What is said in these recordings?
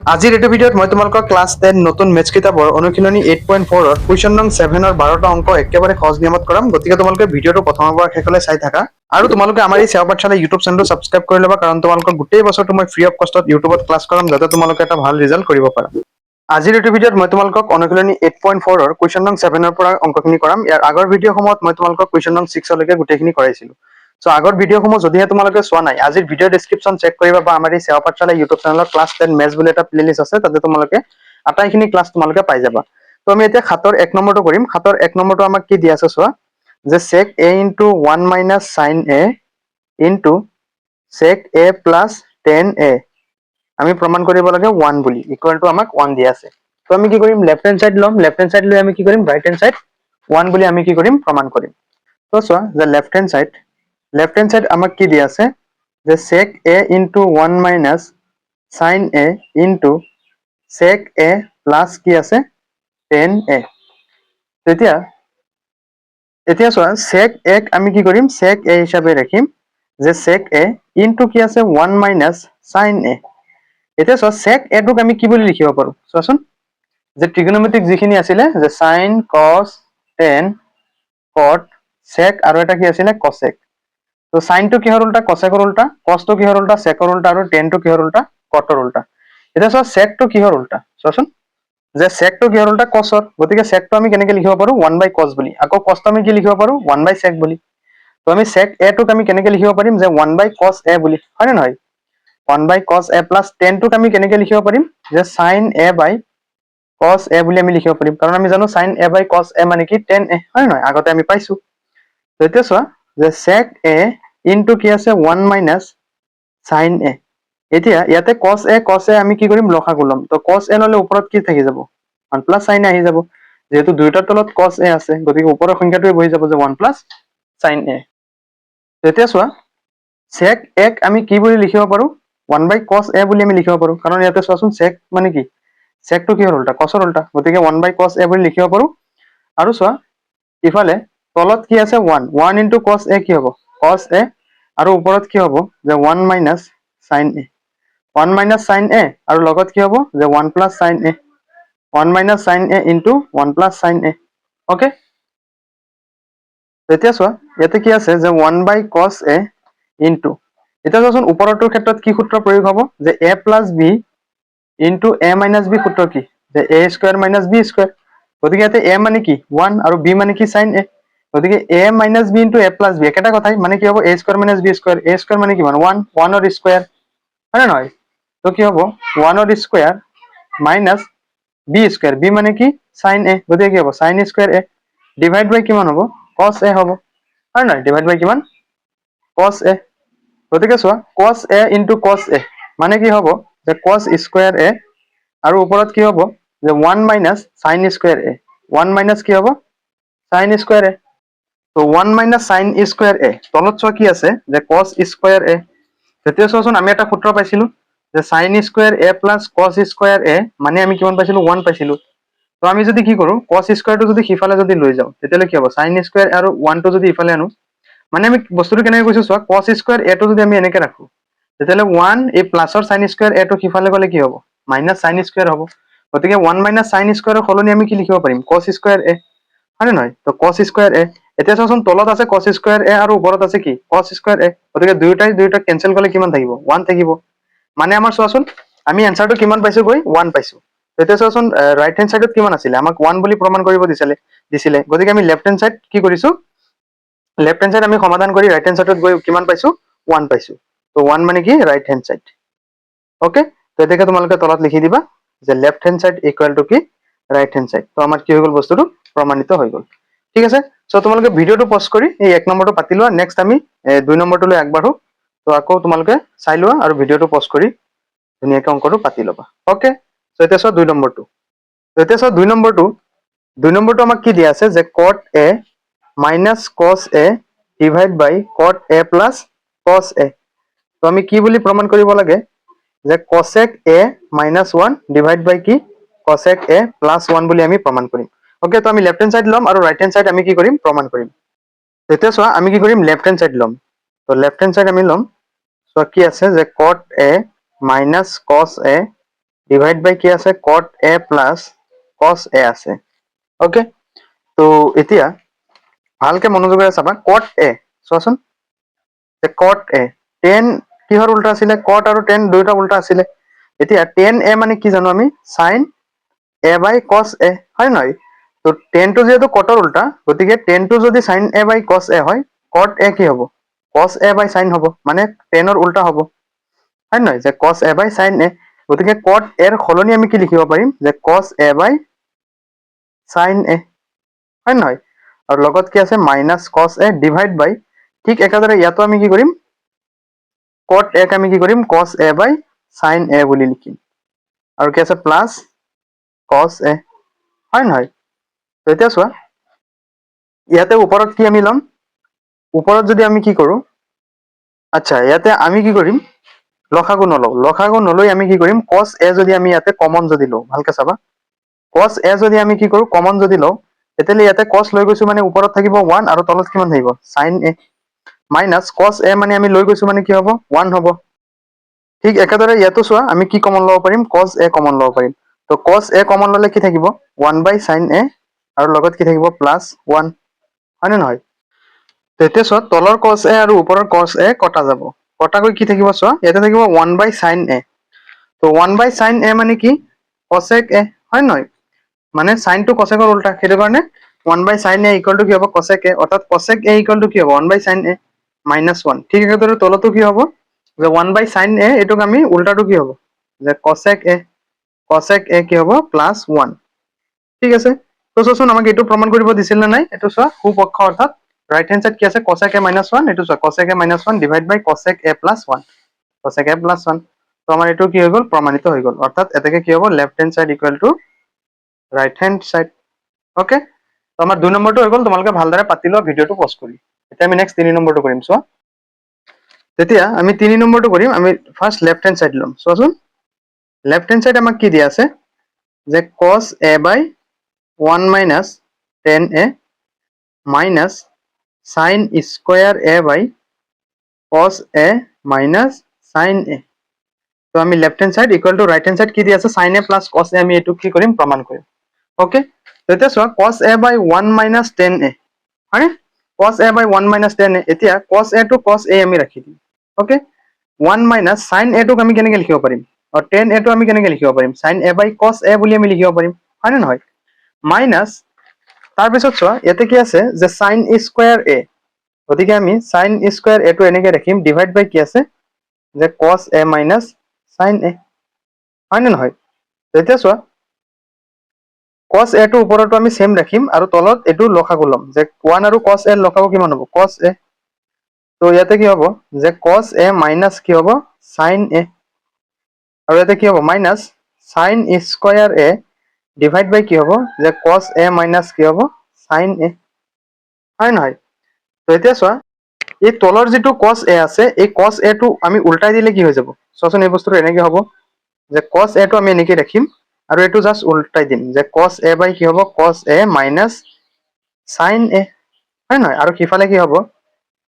আজিৰ এইটো ভিডিঅ'ত মই তোমালোকক ক্লাছ 10 নতুন মেথছ কিতাপৰ অনুশীলনী 8.4 ৰ কুৱেশ্যন নং 7 ৰ 12টা অংক একেবাৰে সহজ নিয়মত কৰাম। গতিকে তোমালোকে ভিডিঅ'টো প্ৰথমৰ পৰা শেষলৈ চাই থাকা আৰু তোমালোকে আমাৰ এই সেৱা পাঠশালা ইউটিউব চেনেলটো ছাবস্ক্ৰাইব কৰি ল'বা, কাৰণ তোমালোকক গোটেই বছৰটো মই ফ্ৰী অফ কষ্টত ইউটিউবত ক্লাছ কৰাম, যাতে তোমালোকে এটা ভাল ৰিজাল্ট কৰিব পাৰা। আজিৰ এইটো ভিডিঅ'ত মই তোমালোকক অনুশীলনী 8.4 ৰ কুৱেশ্যন নং 7 ৰ পৰা অংকখিনি কৰাম। ইয়াৰ আগৰ ভিডিঅ'সমূহত মই তোমালোকক কুৱেশ্যন নং 6 লৈকে গোটেইখিনি কৰাইছিলো। সো আগৰ ভিডিঅ'সমূহ যদিহে তোমালোকে চোৱা নাই, আজিৰ ভিডিঅ' ডেছক্ৰিপশ্যন চেক কৰিবা বা আমাৰ এই সেৱা পাঠশালা ইউটিউব চেনেলত ক্লাছ 10 মেথছ বুলি এটা প্লেলিষ্ট আছে, তাতে তোমালোকে আটাইখিনি ক্লাছ তোমালোকে পাই যাবা। তো আমি এতিয়া খাতৰ 1 নম্বৰটো কৰিম। খাতৰ 1 নম্বৰটো আমাক কি দিয়া আছে চোৱা, যে sec a into 1 minus sin a into sec a plus tan a আমি প্ৰমাণ কৰিব লাগে 1 বুলি, ইকুৱেল টু আমাক 1 দিয়া আছে। তো আমি কি কৰিম, লেফট হেণ্ড সাইড ল'ম, লেফট হেণ্ড সাইড লৈ আমি কি কৰিম, ৰাইট হেণ্ড সাইড 1 বুলি আমি কি কৰিম, প্ৰমাণ কৰিম। তো চোৱা, যে লেফট হেণ্ড সাইড আমাক কি দিয়া আছে, যে sec a into 1 minus sin a into sec a plus কি আছে, tan a। তেতিয়া এতিয়া চোৱা, sec a আমি কি কৰিম, sec a হিচাপে ৰাখিম, যে sec a into কি আছে 1 minus sin a। এতিয়া চোৱা, sec a টোক আমি কি বুলি লিখিব পাৰো চোৱাচোন, যে ট্ৰিগনোমেট্ৰিক যিখিনি আছিলে, যে sin cos tan cot sec আৰু এটা কি আছিলে, cosec। তো sin টো কিহৰ উল্টা, cosecৰ উল্টা, cos টো কিহৰ উল্টা, secৰ উল্টা, আৰু tan টো কিহৰ উল্টা, cotৰ উল্টা। এতিয়া চোৱা, sec টো কিহৰ উল্টা চোৱাচোন, যে sec টো কিহৰ উল্টা, cosৰ। গতিকে sec টো আমি কেনেকৈ লিখিব পাৰো, 1 by cos বুলি। আকৌ cos টো আমি কি লিখিব পাৰো, 1 by sec বুলি। তো আমি sec a টোক আমি কেনেকৈ লিখিব পাৰিম, যে 1 by cos a বুলি, হয় নে নহয়। 1 by cos a plus tan টোক আমি কেনেকৈ লিখিব পাৰিম, যে sin a by cos a বুলি আমি লিখিব পাৰিম, কাৰণ আমি জানো sin a by cos a মানে কি tan a, হয় নে নহয়, আগতে আমি পাইছো। তো এতিয়া চোৱা, যে sec a into কি আছে 1 minus sin a। এতিয়া ইয়াতে cos a আমি কি কৰিম, লসাগু ল'ম। তো cos a ললে ওপৰত কি থাকি যাব, 1 plus sin a আহি যাব। যেহেতু দুইটাৰ তলত cos a আছে, গতিকে ওপৰৰ সংখ্যাটোৱে বহি যাব, যে 1 plus sin a। এতিয়া চোৱা, sec a আমি কি বুলি লিখিব পাৰো, 1 by cos a বুলি আমি লিখিব পাৰো, কাৰণ ইয়াতে চোৱাচোন sec মানে কি, sec টো কিহৰ উল্টা, cosৰ উল্টা, গতিকে 1 by cos a বুলি লিখিব পাৰো। আৰু চোৱা, ইফালে তলত কি আছে 1 into cos a কি হ'ব, cos a, আৰু ওপৰত কি হ'ব, যে 1 minus sin a, 1 minus sin a, আৰু লগত কি হ'ব, যে 1 plus sin a, 1 minus sin a into 1 plus sin a। Okay, এতিয়া চোৱা, ইয়াতে কি আছে, যে 1 by cos a into, এতিয়া চোৱাচোন ওপৰটোৰ ক্ষেত্ৰত কি সূত্ৰ প্ৰয়োগ হ'ব, যে a plus b into a minus b সূত্ৰ কি, যে a square minus b square। গতিকে ইয়াতে a মানে কি 1 আৰু b মানে কি sin a, গতিকে a minus b into a plus b একেটা কথাই, মানে কি হ'ব, a square minus b square, a square মানে কিমান 1 ৰ স্কয়াৰ, হয় নে নহয়। তো কি হ'ব, 1 ৰ square minus b square, b মানে কি sin a, গতিকে কি হ'ব sin স্কয়াৰ a ডিভাইড বাই কিমান হ'ব, cos a হ'ব, হয় নহয়, ডিভাইড বাই কিমান, cos a। গতিকে চোৱা, cos a into cos a মানে কি হ'ব, যে cos স্কয়াৰ a, আৰু ওপৰত কি হ'ব, যে 1 minus sin square a, 1 minus কি হ'ব, sin স্কয়াৰ a। তো 1 minus sin স্কয়াৰ a, তলত চোৱা কি আছে, যে cos স্কয়াৰ a। তেতিয়া চোৱাচোন, আমি এটা সূত্ৰ পাইছিলো, যে sin square a plus cos square a মানে আমি কিমান পাইছিলো, 1 পাইছিলো। তো আমি যদি কি কৰো, cos স্কয়াৰটো যদি সিফালে যদি লৈ যাওঁ, তেতিয়াহ'লে কি হ'ব, sin স্কয়াৰ আৰু 1 টো যদি ইফালে আনো, মানে আমি বস্তুটো কেনেকৈ কৈছো চোৱা, cos স্কয়াৰ a টো যদি আমি এনেকে ৰাখো, তেতিয়াহ'লে 1 এই প্লাছৰ sin স্কয়াৰ a টো সিফালে গ'লে কি হ'ব, মাইনাছ sin স্কয়াৰ হ'ব। গতিকে 1 minus sin স্কয়াৰৰ সলনি আমি কি লিখিব পাৰিম, cos স্কয়াৰ a, হয় নে নহয়। তো cos স্কয়াৰ a, এতিয়া চাওচোন, তলত আছে cos স্কয়াৰ a আৰু ওপৰত আছে কি, cos স্কয়াৰ a, গতিকে দুয়োটাই কেনসেল কৰিলে কিমান থাকিব, 1 থাকিব। মানে আমাৰ চোৱাচোন, আমি এনসাৰটো কিমান পাইছো, গৈ 1 পাইছো। তেতিয়া চোৱাচোন, ৰাইট হেণ্ড সাইডত কিমান আছিলে, আমাক 1 বুলি প্ৰমাণ কৰিব দিছিলে, গতিকে আমি লেফট হেণ্ড সাইড কি কৰিছো, লেফট হেণ্ড সাইড আমি সমাধান কৰি ৰাইট হেণ্ড সাইডত গৈ কিমান পাইছো, 1 পাইছো। তো 1 মানে কি, ৰাইট হেণ্ড সাইড। ওকে, তো এটাকে তোমালোকে তলত লিখি দিবা, যে left hand side equal to কি, ৰাইট হেণ্ড সাইড। তো আমাৰ কি হৈ গ'ল, বস্তুটো প্ৰমাণিত হৈ গ'ল। ঠিক আছে, সো তোমালোকে ভিডিঅ'টো পজ কৰি এই 1 নম্বৰটো পাতি লোৱা, নেক্সট আমি 2 নম্বৰটোলৈ আগবাঢ়ো। তো আকৌ তোমালোকে চাই লোৱা আৰু ভিডিঅ'টো পজ কৰি ধুনীয়াকৈ অংকটো পাতি ল'বা। ওকে, সো এতিয়া চোৱা 2 নম্বৰটো, এতিয়া চোৱা 2 নম্বৰটো আমাক কি দিয়া আছে, যে cot a minus cos a divide by cot a plus cos a। তো আমি কি বুলি প্ৰমাণ কৰিব লাগে, যে cosec a minus 1 divide by কি, cosec a plus 1 বুলি আমি প্ৰমাণ কৰিম। ওকে, তো আমি লেফট হেণ্ড সাইড ল'ম আৰু ৰাইট হেণ্ড সাইড আমি কি কৰিম, প্ৰমাণ কৰিম। তেতিয়া চোৱা, আমি কি কৰিম, লেফট হেণ্ড সাইড ল'ম। তো লেফট হেণ্ড সাইড আমি ল'ম, চোৱা কি আছে, যে cot a minus cos a divide by কি আছে cot a plus cos a আছে ওকে তো এতিয়া ভালকে মনোযোগেৰে চাবা cot a চোৱাচোন cot a tan কিহৰ উল্টা আছিলে cot আৰু tan দুইটা উল্টা আছিলে এতিয়া tan a মানে কি জানো আমি sin a by cos a হয় নহয় তো tan টো যেহেতু cot ৰ উল্টা গতিকে tan টো যদি sin a by cos a হয় cot a কি হ'ব cos a by sin হ'ব মানে tan ৰ উল্টা হ'ব হয় নহয় যে cos a by sin a গতিকে cot a ৰ সলনি আমি কি লিখিব পাৰিম যে cos a by sin a হয় নহয় আৰু লগত কি আছে মাইনাস cos a ডিভাইড বাই ঠিক একেদৰে ইয়াতো আমি কি কৰিম cot a ক আমি কি কৰিম cos a by sin a বুলি লিখিম আৰু কি আছে প্লাস cos a হয় নহয় তো এতিয়া চোৱা ইয়াতে ওপৰত কি আমি ল'ম ওপৰত যদি আমি কি কৰো আচ্ছা ইয়াতে আমি কি কৰিম লসাগু নলৈ আমি কি কৰিম cos a যদি আমি ইয়াতে কমন যদি লওঁ ভালকে চাবা cos a যদি আমি কি কৰো কমন যদি লওঁ তেতিয়ালে ইয়াতে cos লৈ গৈছো মানে ওপৰত থাকিব 1 আৰু তলত কিমান থাকিব sin a minus cos a মানে আমি লৈ গৈছো মানে কি হ'ব 1 হ'ব ঠিক একেদৰে ইয়াতো চোৱা আমি কি কমন ল'ব পাৰিম cos a কমন ল'ব পাৰিম তো cos a কমন ল'লে কি থাকিব 1 by sin a আৰু লগত কি থাকিব প্লাস 1 হয় নে নহয় তেতিয়া চোৱা তলৰ cos a আৰু ওপৰৰ cos a কটা যাব কটা গৈ কি থাকিব চোৱা ইয়াতে থাকিব 1 by sin a তো 1 by sin a মানে কি cosec a হয় নহয় মানে sin টো cosec ৰ উল্টা সেইটো কাৰণে 1 by sin a equal to কি হ'ব cosec a অৰ্থাৎ cosec a ইকুয়াল টু কি হ'ব 1 by sin a minus 1 ঠিক একেদৰে তলতো কি হ'ব যে 1 by sin a এটোক আমি উল্টাটো কি হ'ব যে cosec a কি হ'ব প্লাস 1 ঠিক আছে তো চোৱাচোন আমাক এইটো প্ৰমাণ কৰিব দিছিল না নাই এইটো চোৱা সুপক্ষ অৰ্থাৎ ৰাইট হ্যান্ড সাইড কি আছে cosec a minus 1 এইটো চোৱা cosec a minus 1 divide by cosec a plus 1 cosec a plus 1 তো আমাৰ এইটো কি হৈ গ'ল প্ৰমাণিত হৈ গ'ল অৰ্থাৎ এটাকে কি হ'ব left hand side equal two right hand side okay তো আমাৰ 2 নম্বৰটো হৈ গ'ল তোমালোকে ভালদৰে পাতি লোৱা ভিডিঅটো পজ কৰি এতিয়া আমি নেক্সট 3 নম্বৰটো কৰিম চোৱা তেতিয়া আমি 3 নম্বৰটো কৰিম আমি ফাৰ্স্ট লেফট হ্যান্ড সাইড লম চোৱাচোন লেফট হ্যান্ড সাইড আমাক কি দিয়া আছে যে cos a by 1 minus tan a minus sin square a by cos a minus sin a তো আমি left hand side equal two right hand side কি দিয়া আছে sin a plus cos a আমি এটু কি কৰিম প্ৰমাণ কৰিম ওকে তো এতিয়া চোৱা cos a by 1 minus tan a হয় cos a by 1 minus tan a এতিয়া cos a to cos a আমি ৰাখি দিম ওকে 1 minus sin a টোক আমি কেনেকৈ লিখিব পাৰিম আৰু tan a টো আমি কেনেকৈ লিখিব পাৰিম sin a by cos a বুলি আমি লিখিব পাৰিম হয় নে নহয় মাইনাস তাৰপিছত চোৱা ইয়াতে কি আছে যে sin square a গতিকে আমি sin square a টো এনেকৈ ৰাখিম ডিভাইড বাই কি আছে যে cos a minus sin a হয় নে নহয় তেতিয়া চোৱা cos a টো ওপৰতো আমি সেম ৰাখিম আৰু তলত এটো লসাগু লম যে 1 আৰু cos a লসাগু কিমান হ'ব cos a তো ইয়াতে কি হ'ব যে cos a minus কি হ'ব sin a আৰু ইয়াতে কি হ'ব minus sin square a divide by কি হ'ব যে cos a minus কি হ'ব sin a হয় নহয় তো এতিয়া চোৱা এই তলৰ যেটো cos a আছে এই cos a টো আমি উল্টাই দিলে কি হৈ যাব চোৱাচোন এই বস্তুটো এনেকৈ হ'ব যে cos a টো আমি এনেকৈ ৰাখিম আৰু এটো জাস্ট উল্টাই দিম যে cos a বাই কি হ'ব cos a minus sin a হয় নহয় আৰু কিফালে কি হ'ব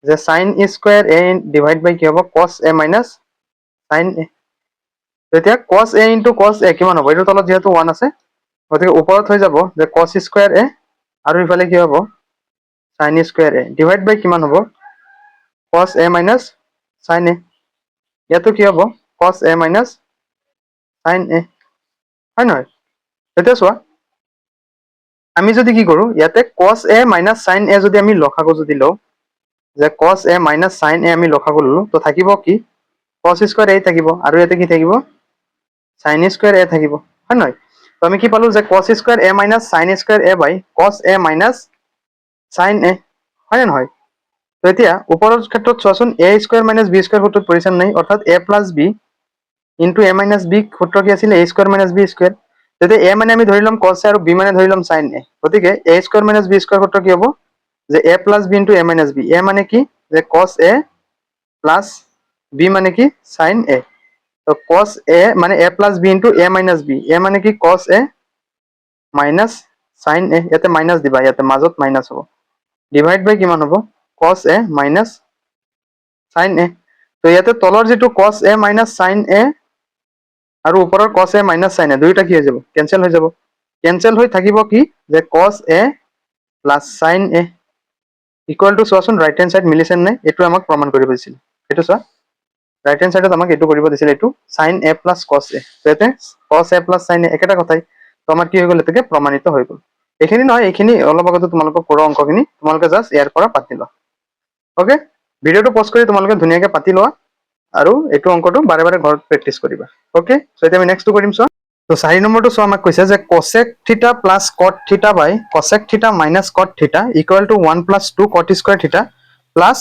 যে sin square a divide by কি হ'ব cos a minus sin a তেতিয়া cos a into cos a কিমান হ'ব এটো তলত যেহেতু 1 আছে গতিকে ওপৰত হৈ যাব যে cos square a আৰু ইফালে কি হ'ব sin square a ডিভাইড বাই কিমান হ'ব cos a minus sin a ইয়াতো কি হ'ব cos a minus sin a হয় নহয় এতিয়া চোৱা আমি যদি কি কৰো ইয়াতে cos a minus sin a যদি আমি লসাগু যদি লও যে cos a minus sin a আমি লসাগু ললো তো থাকিব কি cos square a থাকিব আৰু ইয়াতে কি থাকিব sin square a থাকিব হয় নহয় তো আমি কি পালো যে cos square a minus sin square a by cos a minus sin a হয় নহয় তো এতিয়া ওপৰৰ ক্ষেত্ৰত চোৱাচোন a square minus b square সূত্ৰত পৰিচয় নাই অৰ্থাৎ a plus b into a minus b সূত্ৰ কি আছিল a square minus b square তেতিয়া a মানে আমি ধৰি লম cos a আৰু b মানে ধৰি লম sin a গতিকে a square minus b square সূত্ৰ কি হ'ব যে a plus b into a minus b a মানে কি যে cos a plus b মানে কি sin a তো cos a মানে a plus b into a minus b a মানে কি cos a minus sin a ইয়াতে মাইনাস দিবা ইয়াতে মাজত মাইনাস হ'ব ডিভাইড বাই কিমান হ'ব cos a minus sin a তো ইয়াতে তলৰ যেটো cos a minus sin a আৰু ওপৰৰ cos a minus sin a দুইটা কি হৈ যাব কেনসেল হৈ যাব কেনসেল হৈ থাকিব কি যে cos a plus sin a equal to চোৱাচোন ৰাইট হ্যান্ড সাইড মিলিছে নাই এটো আমাক প্ৰমাণ কৰিব দিছিল এটো চোৱা ৰাইট হ্যান্ড সাইডত আমাক এটো কৰিব দিছিল এটো sin a plus cos a তেতে cos a plus sin a একেটা কথাই তো আমাৰ কি হৈ গ'ল এটাকে প্ৰমাণিত হৈ গ'ল এখিনি নহয় এখিনি অলপ আগতে তোমালোকক কৰা অংকখিনি তোমালোকে জাস্ট ইয়াৰ পৰা পাতি লোৱা ওকে ভিডিওটো পজ কৰি তোমালোকে ধুনীয়াকে পাতি লোৱা আৰু এটো অংকটো বাৰে বাৰে ঘৰত প্ৰেক্টিস কৰিবা ওকে সো এতিয়া আমি নেক্সটটো কৰিম চোৱা তো 4 নম্বৰটো চোৱা আমাক কৈছে যে cosec থিটা plus cot থিটা বাই cosec থিটা minus cot থিটা equal to 1 plus 2 cot square থিটা plus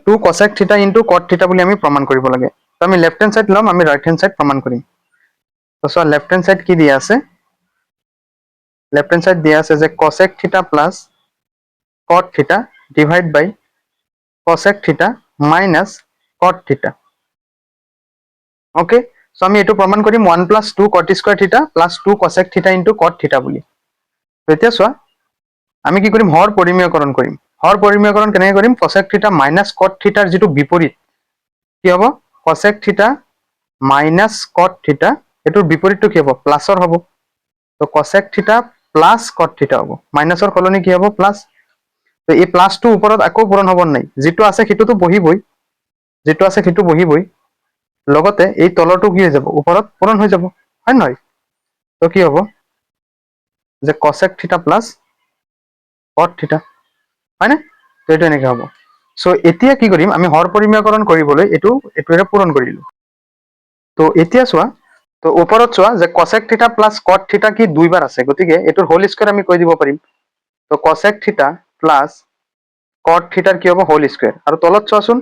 2 cosec থিটা into cot থিটা বুলি আমি প্ৰমাণ কৰিব লাগে তো আমি লেফট হ্যান্ড সাইড লম আমি ৰাইট হ্যান্ড সাইড প্ৰমাণ কৰিম তো চোৱা লেফট হ্যান্ড সাইড কি দিয়া আছে লেফট হ্যান্ড সাইড দিয়া আছে যে cosec থিটা plus cot থিটা ডিভাইড বাই cosec থিটা minus cot theta okay so আমি এটো প্ৰমাণ কৰিম 1 plus 2 cot স্কয়ার থিটা plus 2 cosec থিটা into cot থিটা বুলি তো এতিয়া চোৱা আমি কি কৰিম হৰ পৰিমেয়কৰণ কৰিম হৰ পৰিমেয়কৰণ কেনেকৈ কৰিম cosec থিটা minus cot থিটাৰ যেটো বিপৰীত কি হ'ব cosec থিটা minus cot থিটা এটোৰ বিপৰীতটো কি হ'ব প্লাসৰ হ'ব তো cosec থিটা plus cot থিটা হ'ব মাইনাসৰ কলনি কি হ'ব প্লাস তো এই প্লাসটো ওপৰত আকৌ পূৰণ হ'ব নাই যেটো আছে সেটোটো বহিবই যেটো আছে সেটো বহিবই লগতে এই তলৰটো কি হৈ যাব ওপৰত পূৰণ হৈ যাব হয় নহয় তো কি হ'ব যে cosec থিটা plus cot থিটা হয় না তো এটো এনেকৈ হ'ব সো এতিয়া কি কৰিম আমি হৰ পৰিমেয়কৰণ কৰিবলৈ এটো এটোৰে পূৰণ কৰিলো তো এতিয়া চোৱা তো ওপৰত চোৱা যে cosec থিটা plus cot থিটা কি দুইবাৰ আছে গতিকে এটোৰ হোল স্কয়াৰ আমি কৈ দিব পাৰিম তো cosec থিটা plus cot থিটাৰ কি হ'ব হোল স্কয়াৰ আৰু তলত চোৱাচোন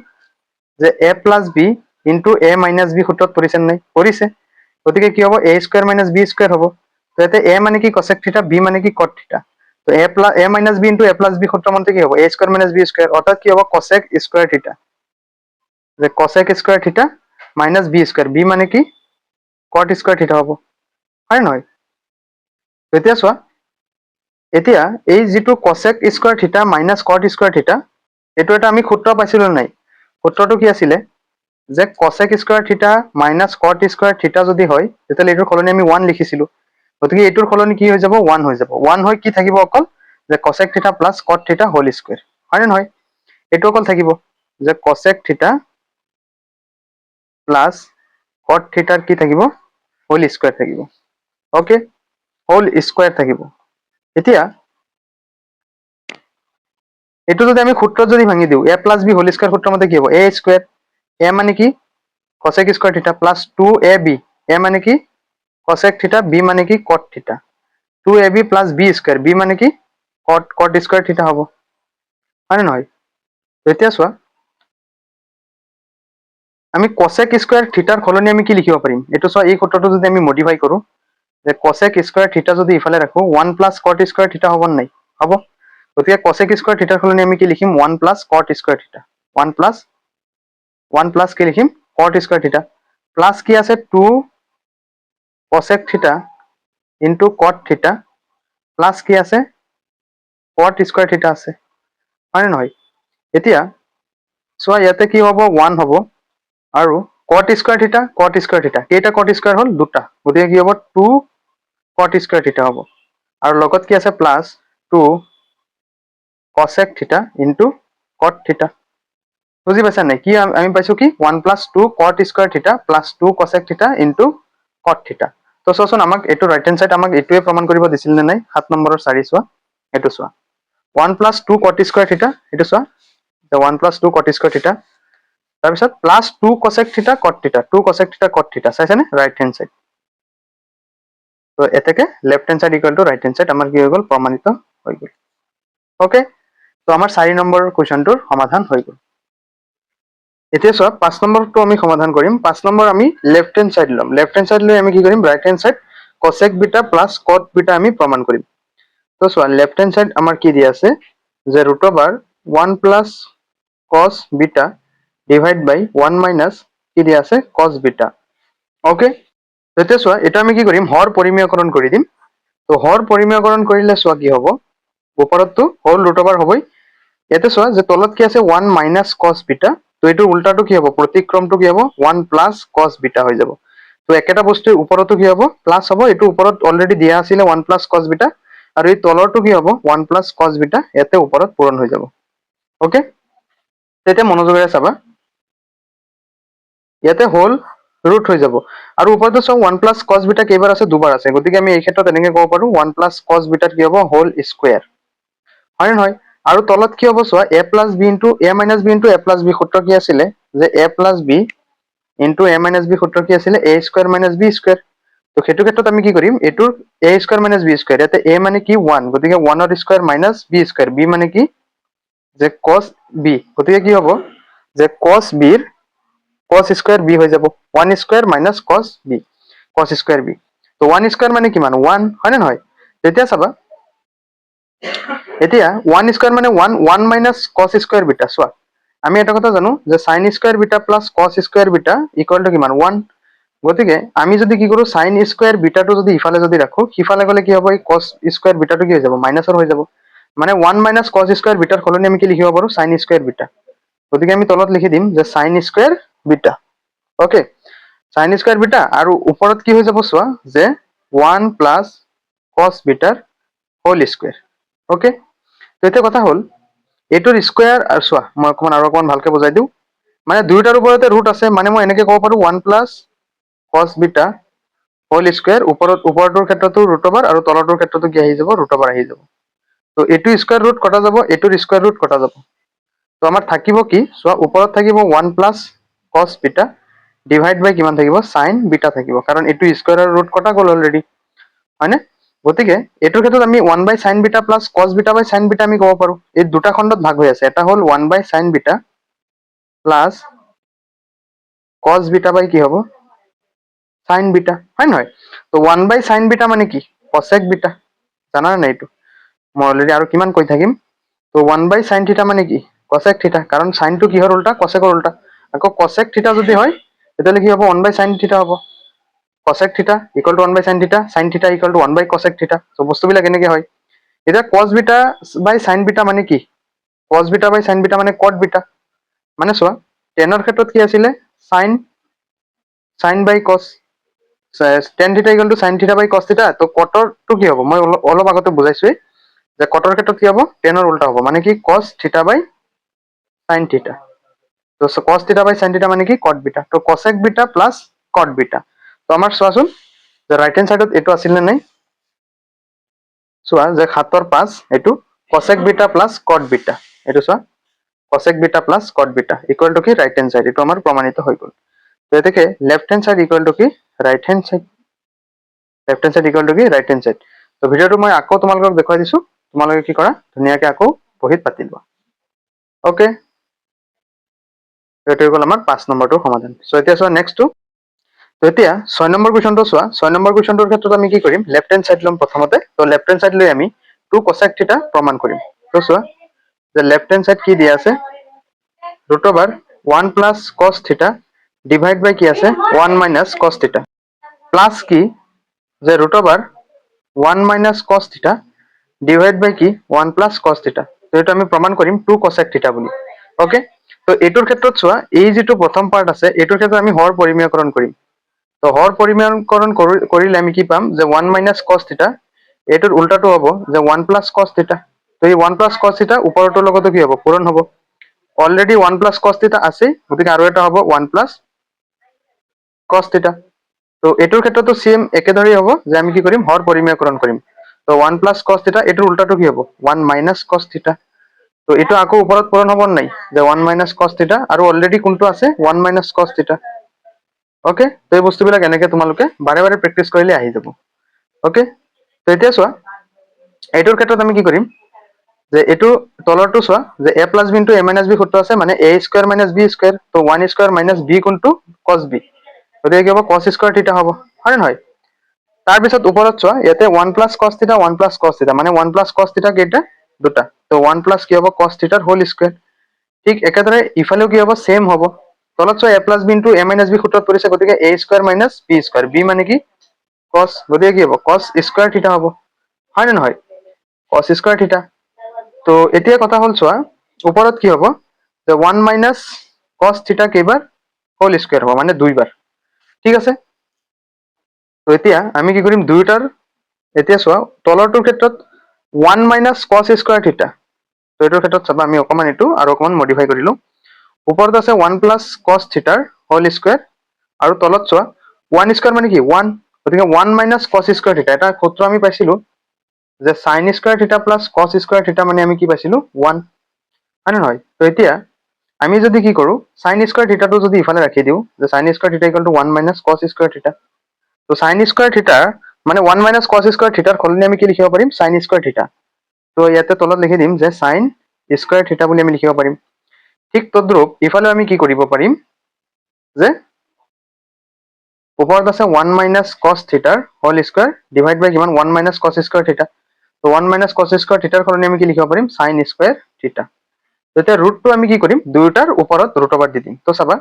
যে a plus b into a minus b সূত্ৰত পৰিছে নাই পৰিছে গতিকে কি হ'ব a square minus b square হ'ব তো এতে a মানে কি cosec থিটা b মানে কি cot থিটা তো a minus b into a plus b সূত্র মতে কি হ'ব a square minus b square অর্থাৎ কি হ'ব cosec স্কয়ার থিটা যে cosec স্কয়ার থিটা minus b স্কয়ার b মানে কি cot স্কয়ার থিটা হ'ব হয় নহয় এতিয়া চোৱা এতিয়া এই যেটো cosec স্কয়ার থিটা minus cot স্কয়ার থিটা এটো এটা আমি সূত্র পাইছিল নাই সূত্রটো কি আছিল যে cosec স্কয়ার থিটা minus cot স্কয়ার থিটা যদি হয় তেতিয়ালে এটোৰ কলনি আমি 1 লিখিছিলো গতিকে এটোৰ কলনি কি হৈ যাব 1 হৈ যাব 1 হৈ কি থাকিব অকল যে cosec থিটা plus cot থিটা হোল স্কয়ার হয় না নহয় এটো অকল থাকিব যে cosec থিটা plus cot থিটাৰ কি থাকিব হোল স্কয়ার থাকিব ওকে হোল স্কয়ার থাকিব এতিয়া এটো যদি আমি সূত্র যদি ভাঙি দিও a plus b whole square সূত্র মতে কি হ'ব a স্কয়ার a মানে কি cosec স্কয়ার থিটা plus 2ab a মানে কি cosec থিটা b মানে কি cot থিটা 2ab plus b square b মানে কি cot স্কয়ার থিটা হ'ব হয় না নহয় এতিয়া চোৱা আমি cosec স্কয়াৰ থিটাৰ কলনি আমি কি লিখিব পাৰিম এটো চোৱা এই সূত্ৰটো যদি আমি মডিফাই কৰো যে cosec স্কয়াৰ থিটা যদি ইফালে ৰাখো 1 plus cot স্কয়াৰ থিটা হ'ব নাই হ'ব গতিকে cosec স্কয়াৰ থিটাৰ কলনি আমি কি লিখিম 1 plus cot স্কয়ার থিটা 1 plus কি লিখিম cot স্কয়ার থিটা প্লাস কি আছে 2 cosec থিটা into cot থিটা প্লাস কি আছে cot স্কয়ার থিটা আছে হয় না নহয় এতিয়া চোৱা ইয়াতে কি হ'ব 1 হ'ব আৰু cot স্কয়ার থিটা কেইটা cot স্কয়ার হল দুটা গতিকে কি হ'ব 2 cot স্কয়ার থিটা হ'ব আৰু লগত কি আছে প্লাস 2 cosec থিটা into cot থিটা বুজি পাইছা নাই কি আমি পাইছো কি 1 plus 2 cot স্কয়ার থিটা plus 2 cosec থিটা into cot থিটা তো চোৱাচোন আমাক এটো ৰাইট হ্যান্ড সাইড আমাক এটোৱে প্ৰমাণ কৰিব দিছিল নে নাই 7 নম্বৰৰ 4 চোৱা এটো চোৱা 1 plus 2 cot স্কয়াৰ থিটা এটো চোৱা 1 plus 2 cot স্কয়াৰ থিটা তাৰ পিছত প্লাস 2 cosec থিটা cot থিটা 2 cosec থিটা cot থিটা চাইছানে ৰাইট হ্যান্ড সাইড তো এতেকে left hand side equal two right hand side আমাৰ কি হৈ গ'ল প্ৰমাণিত হৈ গ'ল ওকে তো আমাৰ 4 নম্বৰ কোৱেশ্চনটোৰ সমাধান হৈ গ'ল এতিয়া চোৱা 5 নম্বৰটো আমি সমাধান কৰিম 5 নম্বৰ আমি লেফট হ্যান্ড সাইড লম লেফট হ্যান্ড সাইড লৈ আমি কি কৰিম right hand side cosec beta plus cot beta আমি প্ৰমাণ কৰিম তো চোৱা লেফট হ্যান্ড সাইড আমাৰ কি দিয়া আছে যে √1 plus cos বিটা ডিভাইড বাই 1 minus কি দিয়া আছে cos বিটা ওকে তেতিয়া চোৱা এটা আমি কি কৰিম হৰ পৰিমেয়কৰণ কৰি দিম তো হৰ পৰিমেয়কৰণ কৰিলে চোৱা কি হ'ব ওপৰতটো হোল √, হ'বই ইয়াতে চোৱা যে তলত কি আছে 1 minus cos বিটা তো এটো উল্টাটো কি হ'ব প্ৰতিক্ৰমটো কি হ'ব 1 plus cos বিটা হৈ যাব তো একেটা বস্তু ওপৰতো কি হ'ব প্লাস হ'ব, এইটো ওপৰত অলৰেডি দিয়া আছিল 1 প্লাস cos বিটা, আৰু এই তলৰটো কি হ'ব 1 প্লাস cos বিটা ইয়াতে ওপৰত পূৰণ হৈ যাব। ওকে, তেতিয়া মনোযোগেৰে চাবা, ইয়াতে হোল ৰুট হৈ যাব, আৰু ওপৰতো চাও 1 প্লাস cos বিটা কেইবাৰ আছে, দুবাৰ আছে, গতিকে আমি এই ক্ষেত্ৰত এনেকৈ ক'ব পাৰো 1 প্লাস cos বিটাত কি হ'ব হোল স্কয়াৰ, হয় নহয়? আৰু তলত কি হ'ব চোৱা a plus b into a minus b into a plus b সূত্ৰ কি আছিলে, যে a plus b into a minus b সূত্ৰ কি আছিলে a square minus b square. তো সেইটো ক্ষেত্ৰত আমি কি কৰিম, এটোৰ a square minus b square, ইয়াতে a মানে কি 1, গতিকে 1 ৰ square minus b square, b মানে কি যে cos b, গতিকে কি হ'ব যে cos b ৰ cos স্কয়াৰ b হৈ যাব, 1 square minus cos b, cos square b। তো 1 স্কয়াৰ মানে কিমান 1, হয় নে নহয়? তেতিয়া চাবা, এতিয়া 1 স্কয়াৰ মানে 1, 1 মাইনাস cos স্কয়াৰ বিটা। চোৱা আমি এটা কথা জানো যে sin square beta plus cos square beta equal two কিমান 1, গতিকে আমি যদি কি কৰো sin স্কয়াৰ বিটাটো যদি ইফালে যদি ৰাখো, সিফালে গলে কি হ'ব এই cos স্কয়াৰ বিটাটো কি হৈ যাব মাইনাসৰ হৈ যাব, মানে 1 মাইনাস cos স্কয়াৰ বিটাৰ সলনি আমি কি লিখিব পাৰো sin স্কয়াৰ বিটা, গতিকে আমি তলত লিখি দিম যে sin square beta. Okay, sin square beta, আৰু ওপৰত কি হৈ যাব চোৱা যে 1 প্লাস cos বিটাৰ হোল স্কয়াৰ। ওকে, তো এতিয়া কথা হ'ল এইটোৰ স্কয়াৰ, আৰু চোৱা মই অকমান ভালকে বুজাই দিওঁ, মানে দুইটাৰ ওপৰতে ৰুট আছে, মানে মই এনেকে ক'ব পাৰো 1 plus cos beta whole square, ওপৰটোৰ ক্ষেত্ৰতো ৰুট ওভাৰ আৰু তলৰটোৰ ক্ষেত্ৰতো কি আহি যাব ৰুট ওভাৰ আহি যাব। তো এইটো স্কয়াৰ ৰুট কটা যাব, এইটোৰ স্কয়াৰ ৰুট কটা যাব, তো আমাৰ থাকিব কি চোৱা, ওপৰত থাকিব 1 প্লাস cos বিটা ডিভাইড বাই কিমান থাকিব sin বিটা থাকিব, কাৰণ এইটো স্কয়াৰৰ ৰুট কটা গ'ল অলৰেডি, হয়নে? গতিকে এইটোৰ ক্ষেত্ৰত আমি 1 by sin beta plus cos beta by sin beta আমি ক'ব পাৰো, এই দুটা খণ্ডত ভাগ হৈ আছে, এটা হ'ল 1 by sin beta plus cos beta by কি হ'ব sin বিটা, হয় নহয়? তো 1 বাই sin বিটা মানে কি cosec বিটা, জানা নাই এইটো মই অলৰেডি আৰু কিমান কৈ থাকিম। তো 1 বাই sin থিটা মানে কি cosec থিটা, কাৰণ sin টো কিহৰ উল্টা cosecৰ উল্টা, আকৌ cosec থিটা যদি হয় তেতিয়াহ'লে কি হ'ব 1 বাই sin থিটা হ'ব, cosec থিটা ইকুয়াল টু 1 বাই sin থিটা, sin থিটা ইকুয়াল টু 1 বাই cosec থিটা। তো বস্তুবিলাক এনেকে হয়। এতিয়া cos beta by sin beta মানে কি, cos beta by sin beta মানে cot বিটা, মানে চোৱা tan ৰ ক্ষেত্ৰত কি আছিলে sin বাই cos, tan থিটা ইকুয়াল টু sin থিটা বাই cos থিটা। তো কটৰটো কি হ'ব, মই অলপ আগতে বুজাইছোৱে যে কটৰ ক্ষেত্ৰত কি হ'ব tan ৰ উল্টা হ'ব, মানে কি cos থিটা বাই sin থিটা। তো cos থিটা বাই sin থিটা মানে কি cot বিটা, তো cosec beta plus cot beta. তো আমাৰ চোৱাচোন যে ৰাইট হেণ্ড সাইডত এইটো আছিল নে নাই, চোৱা যে 7 ৰ 5 এইটো cosec beta plus cot beta, এইটো চোৱা cosec beta plus cot beta equal to কি ৰাইট হ্যান্ড সাইড, এইটো আমাৰ প্ৰমাণিত হৈ গ'ল। তো এতেকে left hand side equal to কি right hand side, left hand side equal to কি ৰাইট হ্যান্ড সাইড। তো ভিডিঅ'টো মই আকৌ তোমালোকক দেখুৱাই দিছো, তোমালোকে কি কৰা ধুনীয়াকে আকৌ বহিত পাতি লোৱা। ওকে, এইটো হৈ গ'ল আমাৰ 5 নম্বৰটোৰ সমাধান। সো এতিয়া চোৱা নেক্সটটো, তো এতিয়া 6 নম্বৰ কুৱেশ্যনটো চোৱা, 6 নম্বৰ কুৱেশ্যনটোৰ ক্ষেত্ৰত আমি কি কৰিম লেফট হ্যান্ড সাইড ল'ম প্ৰথমতে। তো লেফট হ্যান্ড সাইড লৈ আমি 2 cosec থিটা প্ৰমাণ কৰিম। তো চোৱা যে লেফট হ্যান্ড সাইড কি দিয়া আছে ৰুট ওভাৰ 1 প্লাস cos থিটা ডিভাইড বাই কি আছে 1 মাইনাস cos থিটা, প্লাস কি যে ৰুট ওভাৰ 1 মাইনাস cos থিটা ডিভাইড বাই কি 1 প্লাস cos থিটা। তো এটা আমি প্ৰমাণ কৰিম 2 cosec থিটা বুলি। ওকে, তো এইটোৰ ক্ষেত্ৰত চোৱা এই যিটো প্ৰথম পাৰ্ট আছে এইটোৰ ক্ষেত্ৰত আমি হৰ পৰিমেয়কৰণ কৰিম। তো হৰ পৰিমেয়কৰণ কৰিলে আমি কি পাম যে 1 মাইনাস cos থিটা, এইটোৰ উল্টাটো হ'ব যে 1 প্লাস cos থিটা। তো এই 1 প্লাস cos থিটা ওপৰটোৰ লগতো কি হ'ব পূৰণ হ'ব, অলৰেডি 1 প্লাস cos থিটা আছে, গতিকে আৰু এটা হ'ব 1 প্লাস cos থিটা। তো এইটোৰ ক্ষেত্ৰতো সেম একেদৰেই হ'ব যে আমি কি কৰিম হৰ পৰিমেয়কৰণ কৰিম। তো 1 প্লাস cos থিটা এইটোৰ উল্টাটো কি হ'ব 1 মাইনাস cos থিটা। তো এইটো আকৌ ওপৰত পূৰণ হ'ব নাই যে 1 মাইনাস cos থিটা, আৰু অলৰেডি কোনটো আছে 1 মাইনাস cos থিটা। ওকে, তো এই বস্তুবিলাক এনেকে তোমালোকে বাৰে বাৰে প্ৰেক্টিচ কৰিলে আহি যাব। ওকে, তো এতিয়া চোৱা এইটোৰ ক্ষেত্ৰত আমি কি কৰিম যে এইটো তলৰটো চোৱা যে a plus b into a minus b সূত্ৰ আছে, মানে a square minus b square. তো 1 স্কয়াৰ মাইনাস b কোনটো cos b, গতিকে কি হ'ব cos স্কয়াৰ থিটা হ'ব, হয় নে নহয়? তাৰপিছত ওপৰত চোৱা ইয়াতে 1 প্লাস cos থিটা 1 প্লাস cos থিটা, মানে 1 প্লাস cos থিটা কেইটা দুটা। তো 1 প্লাস কি হ'ব cos থিটাৰ হোল স্কয়াৰ। ঠিক একেদৰে ইফালেও কি হ'ব সেম হ'ব, তলত চোৱা a plus b into a minus b সূত্ৰত পৰিছে, গতিকে a square minus b square, b মানে কি cos, গতিকে কি হ'ব cos স্কয়াৰ থিটা হ'ব, হয় নে নহয় cos স্কয়াৰ থিটা। তো এতিয়া কথা হ'ল চোৱা ওপৰত কি হ'ব যে 1 মাইনাস cos থিটা কেইবাৰ হোল স্কয়াৰ হ'ব, মানে দুইবাৰ, ঠিক আছে। তো এতিয়া আমি কি কৰিম দুয়োটাৰ এতিয়া চোৱা তলৰটোৰ ক্ষেত্ৰত 1 মাইনাছ কছ স্কোৱাৰ থিটা তো এইটোৰ ক্ষেত্ৰত চাবা আমি অকণমান এইটো আৰু অকণমান মডিফাই কৰিলোঁ ওপৰত আছে 1 প্লাছ কছ থিটাৰ হোল স্কোৱাৰ আৰু তলত চোৱা 1 স্কোৱাৰ মানে কি 1 গতিকে 1 মাইনাছ কছ স্কোৱাৰ থিটা এটা সূত্ৰ আমি পাইছিলোঁ যে সাইন স্কোৱাৰ থিটা প্লাছ কছ স্কোৱাৰ থিটা মানে আমি কি পাইছিলোঁ 1 হয় নে নহয় তো এতিয়া আমি যদি কি কৰোঁ সাইন স্কোৱাৰ থিটাটো যদি ইফালে ৰাখি দিওঁ যে সাইন স্কোৱাৰ থিটা ইকুৱেল টু 1 মাইনাছ কছ স্কোৱাৰ থিটা তো সাইন স্কোৱাৰ থিটাৰ মানে 1 মাইনাছ কছ স্কোৱাৰ থিটাৰ সলনি আমি কি লিখিব পাৰিম সাইন স্কোৱাৰ থিটা তো ইয়াতে তলত লিখি দিম যে সাইন স্কোৱাৰ থিটা বুলি আমি লিখিব পাৰিম ঠিক তদ্ৰুপ ইফালে আমি কি কৰিব পাৰিম যে ওপৰত আছে 1 মাইনাছ কছ থিটাৰ হোল স্কোৱাৰ ডিভাইড বাই কিমান 1 মাইনাছ কছ স্কোৱাৰ থিটা তো 1 মাইনাছ কছ স্কোৱাৰ থিটাৰ সলনি আমি কি লিখিব পাৰিম সাইন স্কোৱাৰ থিটা তেতিয়া ৰুটটো আমি কি কৰিম দুয়োটাৰ ওপৰত ৰুট ওভাৰ দি দিম তো চাবা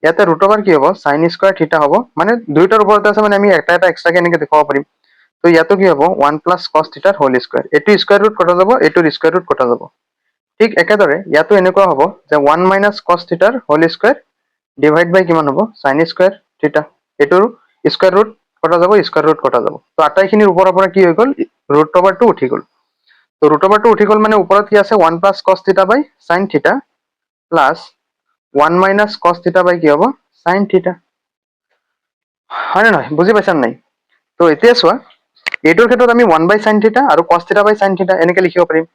ইয়াতে ৰুট ওভাৰ কি হ'ব সাইন স্কোৱাৰ থিটা হ'ব মানে দুয়োটাৰ ওপৰতে আছে মানে আমি এটা এটা এক্সট্ৰাকে এনেকে দেখুৱাব পাৰিম তো ইয়াতো কি হ'ব 1 প্লাছ কছ থিটাৰ হোল স্কোৱাৰ এইটো স্কোৱাৰ ৰুট কটা যাব এইটোৰ স্কোৱাৰ ৰুট কটা যাব ঠিক একেদৰে ইয়াতো এনেকুৱা হ'ব যে 1 মাইনাছ কছ থিটাৰ হোল স্কোৱাৰ ডিভাইড বাই কিমান হ'ব সাইন স্কোৱাৰ থিটা এইটোৰ স্কোৱাৰ ৰুট কটা যাব স্কোৱাৰ ৰুট কটা যাব তো আটাইখিনিৰ ওপৰৰ পৰা কি হৈ গ'ল ৰুট ওভাৰটো উঠি গ'ল তো ৰুট ওভাৰটো উঠি গ'ল মানে ওপৰত কি আছে 1 plus cos theta by sine theta plus 1 minus cos theta বাই কি হ'ব সাইন থিটা হয় নে নহয় বুজি পাইছা নাই তো এতিয়া চোৱা এইটোৰ ক্ষেত্ৰত আমি 1 বাই সাইন থিটা আৰু কছ থিটা বাই সাইন থিটা এনেকে লিখিব পাৰিম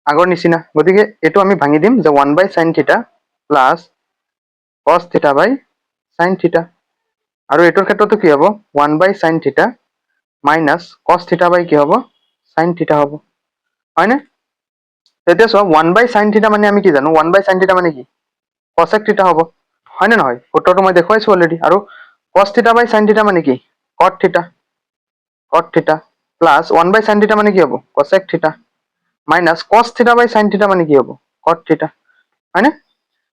আগৰ নিচিনা গতিকে এইটো আমি ভাঙি দিম যে 1 বাই sine theta plus cos theta by sine থিটা আৰু এইটোৰ ক্ষেত্ৰতো কি হ'ব 1 বাই সাইন থিটা মাইনাছ কছ থিটা বাই কি হ'ব সাইন থিটা হ'ব হয়নে তেতিয়া চোৱা 1 বাই সাইন থিটা মানে আমি কি জানো 1 বাই সাইন থিটা মানে কি কছেক থিটা হ'ব হয়নে নহয় সূত্ৰটো মই দেখুৱাইছো অলৰেডি আৰু কছ থিটা বাই সাইন থিটা মানে কি কট থিটা প্লাছ 1 বাই সাইন থিটা মানে কি হ'ব কছেক থিটা minus cos theta by sine থিটা মানে কি হ'ব কট থিটা হয়নে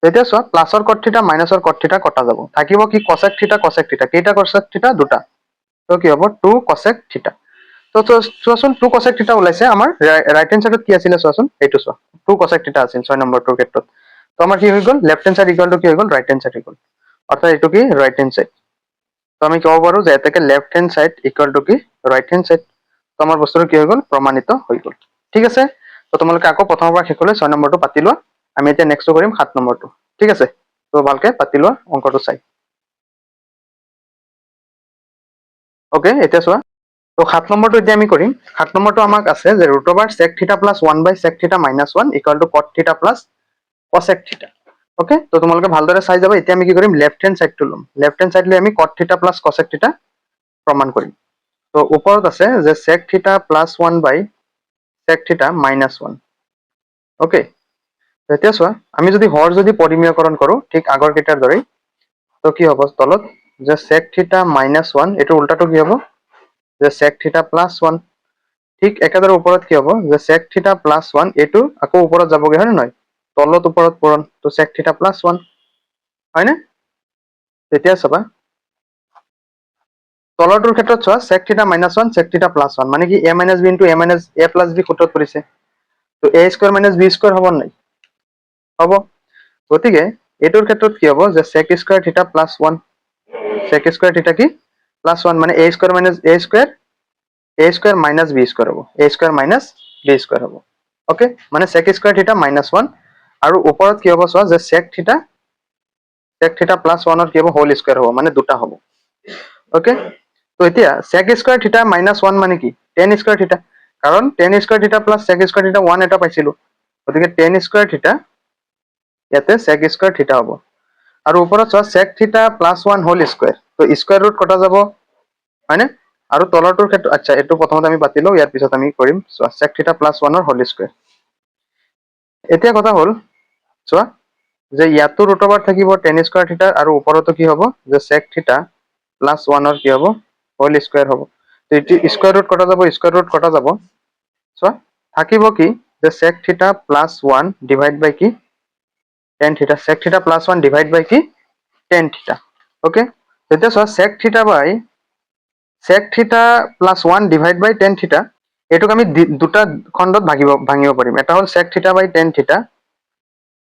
তেতিয়া চোৱা প্লাছৰ কট থিটা মাইনাছৰ কট থিটা কটা যাব থাকিব কি কছেক থিটা কেইটা কছেক থিটা দুটা তো কি হ'ব 2 কছেক থিটা তো চোৱাচোন 2 কছেক থিটা ওলাইছে আমাৰ ৰাইট হেণ্ড সাইডত কি আছিলে চোৱাচোন এইটো চোৱা 2 কছেক থিটা আছিল 6 নম্বৰটোৰ ক্ষেত্ৰত তো আমাৰ কি হৈ গ'ল left hand side equal to কি হৈ গ'ল ৰাইট হেণ্ড সাইড হৈ গ'ল অৰ্থাৎ এইটো কি ৰাইট হেণ্ড সাইড তো আমি ক'ব পাৰো যে এটাকে left hand side equal to কি ৰাইট হেণ্ড সাইড তো আমাৰ বস্তুটো কি হৈ গ'ল প্ৰমাণিত হৈ গ'ল ঠিক আছে তো তোমালোকে আকৌ প্ৰথমৰ পৰা শেষলৈ 6 নম্বৰটো পাতি লোৱা আমি এতিয়া নেক্সটটো কৰিম 7 নম্বৰটো ঠিক আছে তো ভালকে পাতি লোৱা অংকটো চাই ওকে এতিয়া চোৱা তো 7 নম্বৰটো এতিয়া আমি কৰিম 7 নম্বৰটো আমাক আছে যে ৰুট ওভাৰ sec থিটা প্লাছ 1 বাই sec থিটা মাইনাছ 1 ইকুৱেল টু cot থিটা প্লাছ cosec থিটা ওকে তো তোমালোকে ভালদৰে চাই যাবা এতিয়া আমি কি কৰিম লেফট হেণ্ড সাইডটো ল'ম লেফট হেণ্ড সাইড লৈ আমি cot থিটা প্লাছ cosec থিটা প্ৰমাণ কৰিম তো ওপৰত আছে যে sec থিটা প্লাছ 1 বাই sec থিটা মাইনাছ 1 ওকে এতিয়া চোৱা আমি যদি হৰ যদি পৰিমেয়কৰণ কৰো ঠিক আগৰ কেইটাৰ দৰেই তো কি হ'ব তলত যে sec থিটা মাইনাছ 1 এইটো উল্টাটো কি হ'ব যে sec থিটা প্লাছ 1 ঠিক একেদৰে ওপৰত কি হ'ব যে sec থিটা প্লাছ 1 এইটো আকৌ ওপৰত যাবগে হয় নে নহয় তলত ওপৰত পূৰণ তো sec থিটা প্লাছ 1 হয়নে তেতিয়া চাবা তলৰটোৰ ক্ষেত্ৰত চোৱা sec থিটা মাইনাছ 1 sec থিটা প্লাছ 1 মানে কি a minus b into a minus a plus b সূত্ৰত পৰিছে তো a square minus b square হ'ব নাই হ'ব গতিকে এইটোৰ ক্ষেত্ৰত কি হ'ব যে sec স্কয়াৰ থিটা প্লাছ 1 sec স্কয়াৰ থিটা কি প্লাছ 1 মানে a square minus a square minus b square হ'ব a square minus b square হ'ব ওকে মানে sec স্কয়াৰ থিটা মাইনাছ 1 আৰু ওপৰত কি হ'ব চোৱা যে sec থিটা প্লাছ 1 ৰ কি হ'ব হোল স্কয়াৰ হ'ব মানে দুটা হ'ব ওকে তো এতিয়া sec স্কয়াৰ থিটা মাইনাছ 1 মানে কি tan স্কয়াৰ থিটা কাৰণ tan স্কয়াৰ থিটা প্লাছ sec স্কয়াৰ থিটা 1 এটা পাইছিলো গতিকে tan স্কয়াৰ থিটা ইয়াতে sec স্কয়াৰ থিটা হ'ব আৰু ওপৰত চোৱা sec থিটা প্লাছ 1 হোল স্কয়াৰ তো স্কয়াৰ ৰুট কটা যাব হয়নে আৰু তলৰটোৰ ক্ষেত্ৰত আচ্ছা এইটো প্ৰথমতে আমি পাতিলো ইয়াৰ পিছত আমি কৰিম চোৱা sec থিটা প্লাছ 1 ৰ হোল স্কয়াৰ এতিয়া কথা হ'ল চোৱা যে ইয়াতো ৰুট ওভাৰ থাকিব tan স্কয়াৰ থিটা আৰু ওপৰতো কি হ'ব যে sec থিটা প্লাছ 1 ৰ কি হ'ব হোল স্কয়াৰ হ'ব তো এটি স্কয়াৰ ৰুট কটা যাব চোৱা থাকিব কি যে sec থিটা প্লাছ 1 ডিভাইড বাই কি tan থিটা sec থিটা প্লাছ 1 ডিভাইড বাই কি tan থিটা ওকে তেতিয়া চোৱা sec থিটা প্লাছ 1 ডিভাইড বাই tan থিটা এটোক আমি দুটা খণ্ডত ভাঙিব পাৰিম এটা হ'ল sec থিটা বাই tan থিটা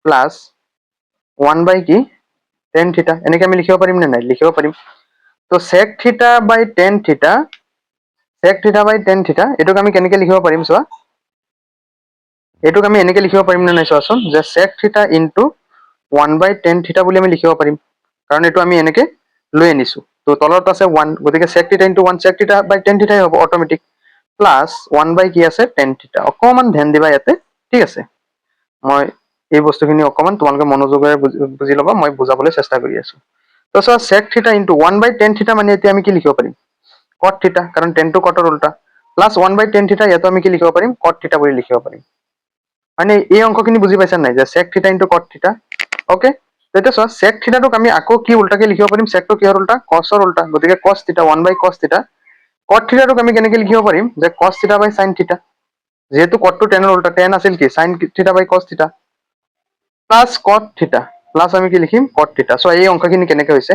প্লাছ 1 বাই কি tan থিটা এনেকে আমি লিখিব পাৰিম নে নাই লিখিব পাৰিম তো sec থিটা বাই tan থিটা এটোক আমি কেনেকে লিখিব পাৰিম চোৱা এটোক আমি এনেকে লিখিব পাৰিম না নাই চোৱাচোন যে sec থিটা ইনটু 1 বাই tan থিটা বুলি আমি লিখিব পাৰিম কাৰণ এটো আমি এনেকে লৈ আনিছো তো তলত আছে 1 গতিকে sec থিটা ইনটু 1 sec থিটা বাই tan থিটাই হ'ব অটোমেটিক প্লাস 1 বাই কি আছে tan থিটা অকমান ধ্যান দিবা ইয়াতে ঠিক আছে মই এই বস্তুখিনি অকমান তোমালোকে মনোযোগেৰে বুজি ল'বা মই বুজাবলৈ চেষ্টা কৰি আছো তো চোৱা sec থিটা ইনটু 1 বাই tan থিটা মানে এতিয়া আমি কি লিখিব পাৰিম cot থিটা কাৰণ tan টো cot ৰ উল্টা প্লাস 1 বাই tan থিটা ইয়াতো আমি কি লিখিব পাৰিম cot থিটা বুলি লিখিব পাৰিম মানে এই অংকখিনি বুজি পাইছা নাই যে sec থিটা ইনটু cot থিটা ওকে তেতিয়া চোৱা sec থিটাটোক আমি আকৌ কি উল্টাকে লিখিব পাৰিম sec টো কিহৰ উল্টা cos ৰ উল্টা গতিকে cos থিটা 1 বাই cos থিটা cot থিটাটোক আমি কেনেকে লিখিব পাৰিম যে cos থিটা বাই sin থিটা যেহেতু cot টো tan ৰ উল্টা tan আছিল কি sin থিটা বাই cos থিটা প্লাস cot থিটা প্লাস আমি কি লিখিম cot থিটা সো এই অংকখিনি কেনেকে হৈছে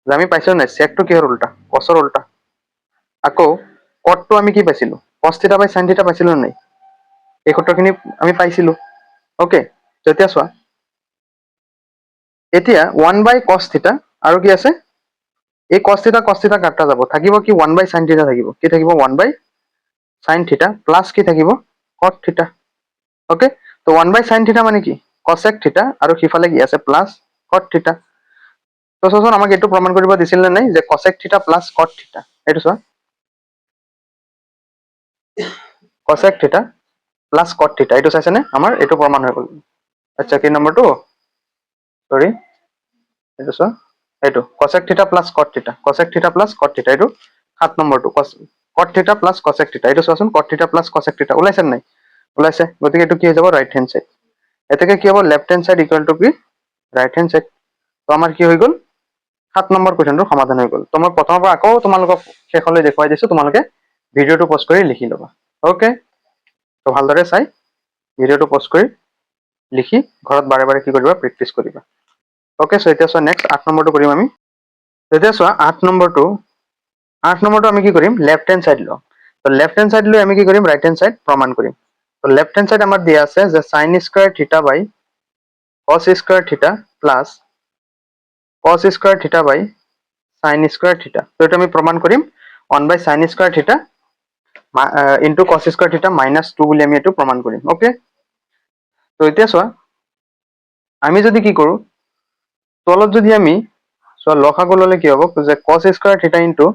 যে আমি পাইছো নাই sec টো কিহৰ উল্টা cos ৰ উল্টা আকৌ cot টো আমি কি পাইছিলো cos থিটা বাই sin থিটা পাইছিলো নাই এই সূত্ৰখিনি আমি পাইছিলো ওকে তেতিয়া চোৱা এতিয়া 1 বাই cos থিটা আৰু কি আছে এই cos থিটা কাটা যাব থাকিব কি 1 বাই sin থিটা থাকিব কি থাকিব 1 বাই sin থিটা প্লাস কি থাকিব cot থিটা ওকে তো 1 বাই sin থিটা মানে কি cosec থিটা আৰু সিফালে কি আছে প্লাস cot থিটা তো চোন আমাক এটো প্ৰমাণ কৰিব দিছিল নে নাই যে cosec থিটা প্লাস cot থিটা এটো চোৱা cosec থিটা প্লাস cot থিটা এটো চাইছেনে আমাৰ এটো প্ৰমাণ হৈ গ'ল আচ্ছা কি নম্বৰটো সৰি এটো চোৱা এটো cosec থিটা প্লাস cot থিটা এটো 7 নম্বৰটো cot থিটা প্লাস cosec থিটা এটো চোৱাচোন cot থিটা প্লাস cosec থিটা ওলাইছে নাই ওলাইছে গতিকে এটো কি হৈ যাব ৰাইট হ্যান্ড সাইড এটাকে কি হ'ব left hand side equal to কি রাইট হ্যান্ড সাইড তো আমাৰ কি হৈ গ'ল 7 নম্বৰ কোৱেশ্চনটো সমাধান হৈ গ'ল তো মই প্ৰথমৰ পৰা আকৌ তোমালোকক শেষলৈ দেখুৱাই দিছো তোমালোকে ভিডিওটো পজ কৰি লিখি ল'বা ওকে তো ভালদৰে চাই ভিডিওটো পজ কৰি লিখি ঘৰত বাৰে বাৰে কি কৰিবা প্ৰেক্টিস কৰিবা ওকে সো এতিয়া চোৱা নেক্সট 8 নম্বৰটো কৰিম আমি এতিয়া চোৱা 8 নম্বৰটো আমি কি কৰিম লেফট হ্যান্ড সাইড লম তো লেফট হ্যান্ড সাইড লৈ আমি কি কৰিম ৰাইট হ্যান্ড সাইড প্ৰমাণ কৰিম তো লেফট হ্যান্ড সাইড আমাৰ দিয়া আছে যে sin স্কয়ার থিটা বাই cos স্কয়ার থিটা প্লাস cos স্কয়ার থিটা বাই sin স্কয়ার থিটা তো এটা আমি প্রমাণ কৰিম 1 by sin square theta into cos square থিটা -2 বুলি আমি এটো প্ৰমাণ কৰিম ওকে তো এতিয়া চোৱা আমি যদি কি কৰো তলত যদি আমি চোৱা লসাগু ললে কি হ'ব যে cos square theta into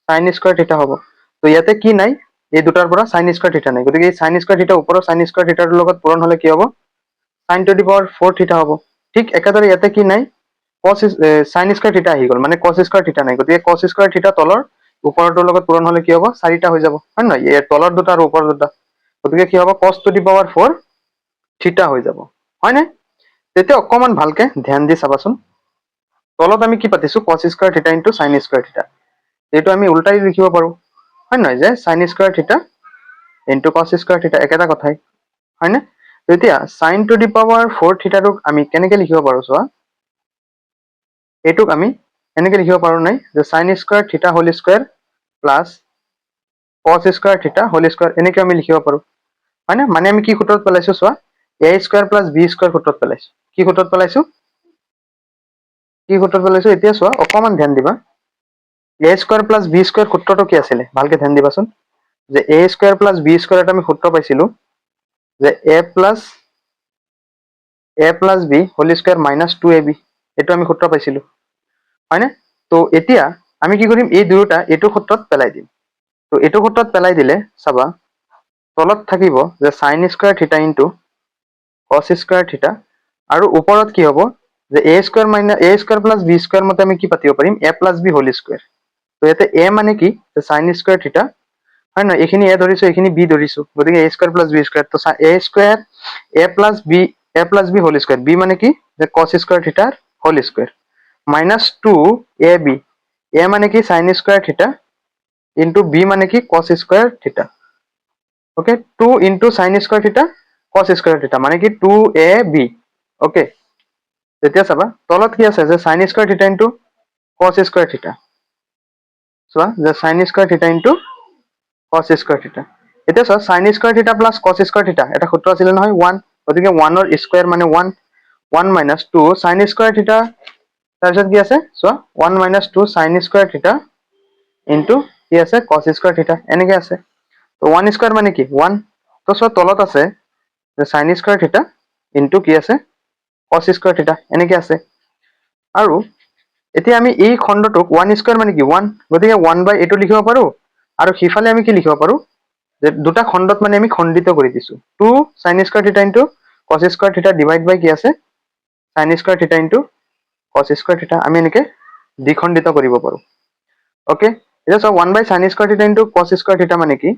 sin square থিটা হ'ব তো ইয়াতে কি নাই এই দুটাৰ পৰা sin স্কয়াৰ থিটা নাই গতিকে এই sin স্কয়াৰ থিটা ওপৰৰ sin স্কয়াৰ থিটাৰ লগত পূৰণ হলে কি হ'ব sin টু দি পাৱাৰ 4 থিটা হ'ব ঠিক একেদৰে ইয়াতে কি নাই cos sin স্কয়ার থিটা আহি গ'ল মানে cos স্কয়ার থিটা নাই গতিকে cos স্কয়ার থিটা তলৰ ওপৰটোৰ লগত পূৰণ হলে কি হ'ব 4টা হৈ যাব হয় নহয় এই তলৰ দুটা আৰু ওপৰৰ দুটা গতিকে কি হ'ব cos টু দি পাৱাৰ 4 থিটা হৈ যাব হয় নে তেতিয়া অকমান ভালকে ধ্যান দি চাবাচোন তলত আমি কি পাতিছো cos square theta into sin square থিটা এইটো আমি উল্টাই লিখিব পাৰো হয় নহয় যে sin square theta into cos square থিটা একেটা কথাই হয় নে তেতিয়া sin টু দি পাৱাৰ 4 থিটাটোক আমি কেনেকে লিখিব পাৰো চোৱা এটুক আমি এনেকে লিখিব পাৰো নাই যে sin square theta whole square plus cos square theta whole square এনেকে আমি লিখিব পাৰো হয় না মানে আমি কি সূত্ৰত পেলাইছো চোৱা a square plus b square সূত্ৰত পেলাইছো কি সূত্ৰত পেলাইছো এতিয়া চোৱা অকমান ধ্যান দিবা a square plus b square সূত্ৰটো কি আছিল ভালকে ধ্যান দিবাচোন যে a square plus b square এটা আমি সূত্ৰ পাইছিলো যে a plus b whole square -2ab এটো আমি সূত্ৰ পাইছিলো হয় না তো এতিয়া আমি কি কৰিম এই দুয়োটা এটো সূত্ৰত পেলাই দিম তো এটো সূত্ৰত পেলাই দিলে চাবা তলত থাকিব যে sin square theta into cos square theta আৰু ওপৰত কি হ'ব যে a square plus b square মতে আমি কি পাতিব পাৰিম a plus b whole square তো ইয়াতে a মানে কি যে sin স্কয়ার থিটা হয় না এখিনি a ধৰিছো এখিনি b ধৰিছো গতিকে a square plus b square তো a square a plus b whole square b মানে কি যে cos স্কয়ার থিটাৰ হোল স্কয়ার -2ab a মানে কি sin square theta into b মানে কি cos square theta okay 2 into sin square theta cos square theta মানে কি 2ab ওকে তেতিয়া চাবা তলত কি আছে যে sin square theta into cos square থিটা চোৱা যে sin square theta into cos square থিটা এতিয়া চোৱা sin স্কয়াৰ থিটা প্লাস cos স্কয়াৰ থিটা এটা সূত্ৰ আছিল নহয় 1 গতিকে 1 ৰ স্কয়াৰ মানে 1 1 - 2 sin স্কয়াৰ থিটা তাৰপিছত কি আছে চোৱা 1 minus 2 sin square theta into কি আছে cos square theta এনেকে আছে। তো 1 square মানে কি 1, তো চোৱা তলত আছে যে sin square theta into কি আছে cos square theta এনেকে আছে। আৰু এতিয়া আমি এই খণ্ডটোক 1 square মানে কি 1, গতিকে 1 বাই এইটো লিখিব পাৰো। আৰু সিফালে আমি কি লিখিব পাৰো যে দুটা খণ্ডত মানে আমি খণ্ডিত কৰি দিছো 2 sin square theta into cos square theta divide by কি আছে sin square theta into cos square theta আমি এনেকে দ্বিখণ্ডিত কৰিব পাৰো। ওকে, এতিয়া চোৱা 1 by sin square theta into cos square theta মানে কি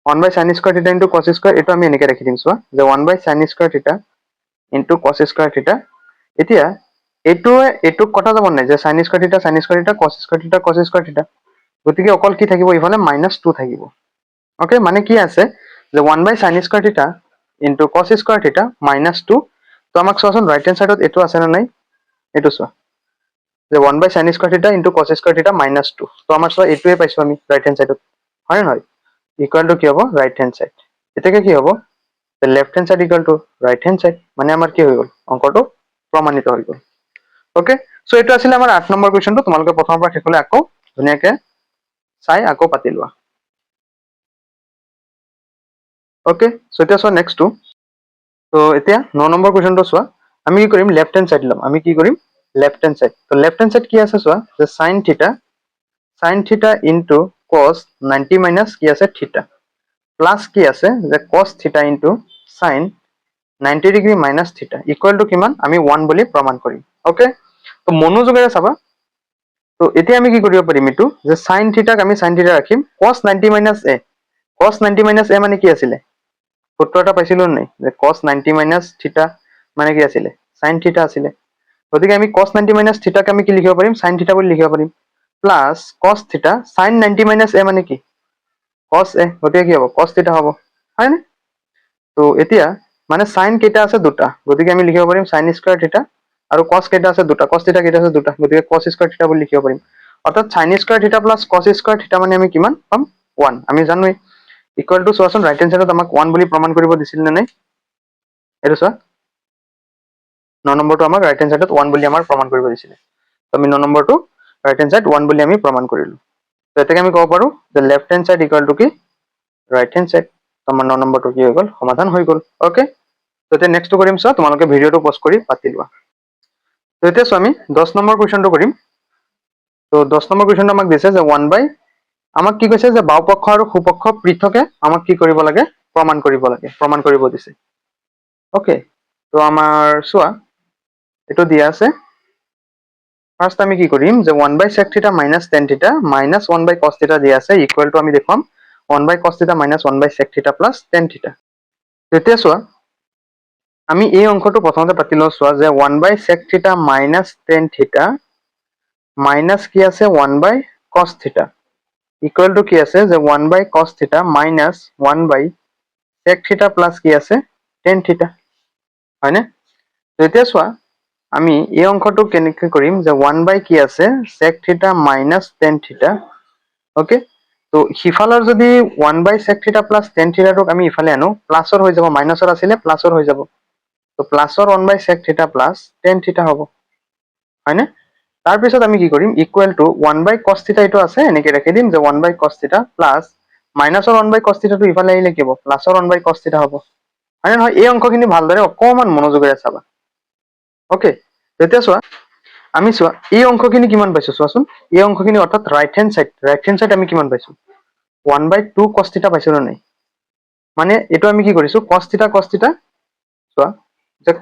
1 by sin square theta into cos square, এইটো আমি এনেকে ৰাখি দিম চোৱা যে 1 by sin square theta into cos square theta। এতিয়া এইটোক কটা যাব নাই যে sin square theta sin square theta cos square theta cos square theta, গতিকে অকল কি থাকিব ইফালে -2 থাকিব। ওকে, মানে কি আছে যে 1 by sin square theta into cos square theta -2। তো আমাক চোৱাচোন ৰাইট হেণ্ড সাইডত এইটো আছে না নাই, এইটো চোৱা যে 1 by sin square theta into cos square theta -2। তো আমাৰ চোৱা এইটোৱে পাইছো আমি ৰাইট হেণ্ড সাইডত, হয় নহয়? ইকুয়াল টু কি হ'ব রাইট হ্যান্ড সাইড। এটাকে কি হ'ব left hand side equal two right hand side, মানে আমাৰ কি হৈ গ'ল অংকটো প্ৰমাণিত হৈ গ'ল। ওকে, সো এইটো আছিল আমাৰ 8 নম্বৰ কুৱেশ্যনটো। তোমালোকে প্ৰথমৰ পৰা শেষলৈ আকৌ ধুনীয়াকে চাই আকৌ পাতি লোৱা। ওকে, সো এতিয়া চোৱা নেক্সটটো। তো এতিয়া 9 নম্বৰ কুৱেশ্যনটো চোৱা। আমি কি কৰিম লেফট হ্যান্ড সাইড ল'ম। আমি কি কৰিম লেফট হ্যান্ড সাইড। তো লেফট হ্যান্ড সাইড কি আছে চোৱা যে sin থিটা ইনটু cos 90 মাইনাস কি আছে থিটা প্লাস কি আছে যে cos থিটা ইনটু sin 90 ডিগ্ৰী মাইনাস থিটা ইকুয়াল টু কিমান আমি 1 বুলি প্ৰমাণ কৰিম। ওকে, তো মনোযোগেৰে চাবা। তো এতিয়া আমি কি কৰিব পাৰিম এইটো যে sin থিটাক আমি sin থিটা ৰাখিম cos 90 minus a। cos 90 minus a মানে কি আছিলে সূত্র এটা পাইছিলো নাই যে cos 90 মাইনাস থিটা মানে কি আছিলে sin থিটা আছিলে। গতিকে আমি cos 90 মাইনাস থিটাক আমি কি লিখিব পাৰিম sin থিটা বুলি লিখিব পাৰিম প্লাস cos থিটা sin 90 মাইনাস a মানে কি cos a, গতিকে কি হ'ব cos থিটা হ'ব, হয়নে? তো এতিয়া মানে sin কেইটা আছে দুটা, গতিকে আমি লিখিব পাৰিম sin স্কয়াৰ থিটা। আৰু cos কেইটা আছে দুটা, cos থিটা কেইটা আছে দুটা, গতিকে cos স্কয়ার থিটা বুলি লিখিব পাৰিম। অৰ্থাৎ sin স্কয়ার থিটা প্লাস cos স্কয়ার থিটা মানে আমি কিমান পাম 1। আমি জানোই ইকুয়াল টু চোৱাচোন ৰাইট হেণ্ড সাইডত আমাক 1 বুলি প্ৰমাণ কৰিব দিছিল নে নাই, এইটো চোৱা 9 নম্বৰটো আমাক ৰাইট হেণ্ড সাইডত 1 বুলি আমাৰ প্ৰমাণ কৰিব দিছিলে। তো আমি 9 নম্বৰটো ৰাইট হেণ্ড সাইড 1 বুলি আমি প্ৰমাণ কৰিলো। তো এটাকে আমি ক'ব পাৰো যে left hand side equal to কি রাইট হ্যান্ড সাইড। আমার 9 নম্বরটো কি হৈ গ'ল সমাধান হৈ গ'ল। ওকে, তো এতিয়া নেক্সটটো কৰিম চোৱা তোমালোকে ভিডিঅ'টো পজ কৰি পাতি লোৱা। তো এতিয়া চোৱা আমি 10 নম্বৰ কুৱেশ্যনটো কৰিম। তো 10 নম্বৰ কুৱেশ্যনটো আমাক দিছে যে 1 বাই আমাক কি কৈছে যে বাওপক্ষ আৰু সোপক্ষ পৃথকে আমাক কি কৰিব লাগে প্ৰমাণ কৰিব দিছে। ওকে, তো আমাৰ চোৱা এইটো দিয়া আছে। ফাৰ্স্ট আমি কি কৰিম যে 1 বাই sec থিটা মাইনাস tan থিটা মাইনাস 1 বাই cos থিটা দিয়া আছে ইকুয়াল টু আমি দেখুৱাম 1 বাই cos থিটা মাইনাস 1 বাই sec থিটা প্লাস tan থিটা। তেতিয়া চোৱা আমি এই অংকটো প্ৰথমতে পাতি লওঁ চোৱা যে 1 বাই sec থিটা মাইনাস tan থিটা মাইনাস কি আছে 1 বাই cos থিটা ইকুয়াল টু কি আছে যে 1 বাই cos থিটা মাইনাস 1 বাই sec থিটা প্লাস কি আছে tan থিটা, হয়নে? তো এতিয়া চোৱা আমি এই অংকটো কেনেকৈ কৰিম যে 1 বাই কি আছে sec থিটা মাইনাস tan থিটা। ওকে, তো সিফালৰ যদি 1 বাই sec থিটা প্লাস tan থিটাটোক আমি ইফালে আনো প্লাসৰ হৈ যাব, মাইনাসৰ আছিলে প্লাসৰ হৈ যাব। তো প্লাসৰ 1 বাই sec থিটা প্লাস tan থিটা হ'ব, হয়নে? তাৰপিছত আমি কি কৰিম ইকুয়াল টু 1 বাই cos থিটা এইটো আছে এনেকে ৰাখি দিম যে 1 বাই cos থিটা প্লাস মাইনাসৰ 1 বাই cos থিটাটো ইফালে আহিলে কি হ'ব প্লাসৰ 1 বাই cos থিটা হ'ব, হয়নে নহয়? এই অংকখিনি ভালদৰে অকমান মনোযোগেৰে চাবা। ওকে, তেতিয়া চোৱা আমি চোৱা এই অংকখিনি কিমান পাইছো চোৱাচোন। এই অংকখিনি অৰ্থাৎ ৰাইট হেণ্ড সাইড আমি কিমান পাইছো 1 বাই 2 cos থিটা পাইছো নে নাই? মানে এইটো আমি কি কৰিছো cos থিটা চোৱা যে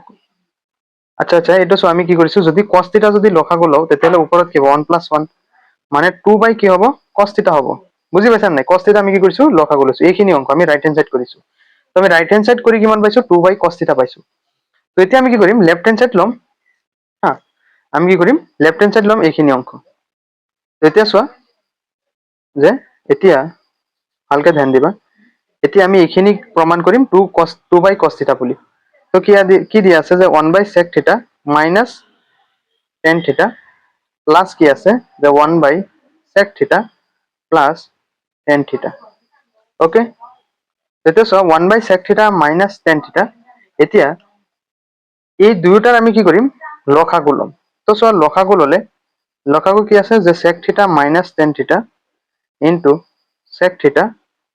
আচ্ছা এইটো চোৱা আমি কি কৰিছো যদি cos থিটা যদি লসাগু লওঁ তেতিয়াহ'লে ওপৰত কি হ'ব 1 প্লাস 1 মানে 2 বাই কি হ'ব cos থিটা হ'ব। বুজি পাইছা নাই? cos থিটা আমি কি কৰিছো লসাগু লৈছো, এইখিনি অংক আমি ৰাইট হেণ্ড সাইড কৰিছো। তো আমি ৰাইট হেণ্ড সাইড কৰি কিমান পাইছো 2 বাই cos থিটা পাইছো। তো এতিয়া আমি কি কৰিম লেফট হেণ্ড সাইড ল'ম। হা, আমি কি কৰিম লেফট হেণ্ড সাইড ল'ম এইখিনি অংক। এতিয়া চোৱা যে এতিয়া ভালকে ধ্যান দিবা। এতিয়া আমি এইখিনি প্ৰমাণ কৰিম 2 বাই cos থিটা বুলি। তো কি দিয়া আছে যে 1 বাই sec থিটা মাইনাস tan থিটা প্লাস কি আছে যে 1 বাই sec থিটা প্লাস tan থিটা। ওকে, তেতিয়া চোৱা 1 বাই sec থিটা মাইনাস tan থিটা এতিয়া এই দুয়োটাৰ আমি কি কৰিম লসাগু ল'ম। তো চোৱা লসাগু ললে লসাগু কি আছে যে sec থিটা মাইনাছ tan থিটা ইনটু sec থিটা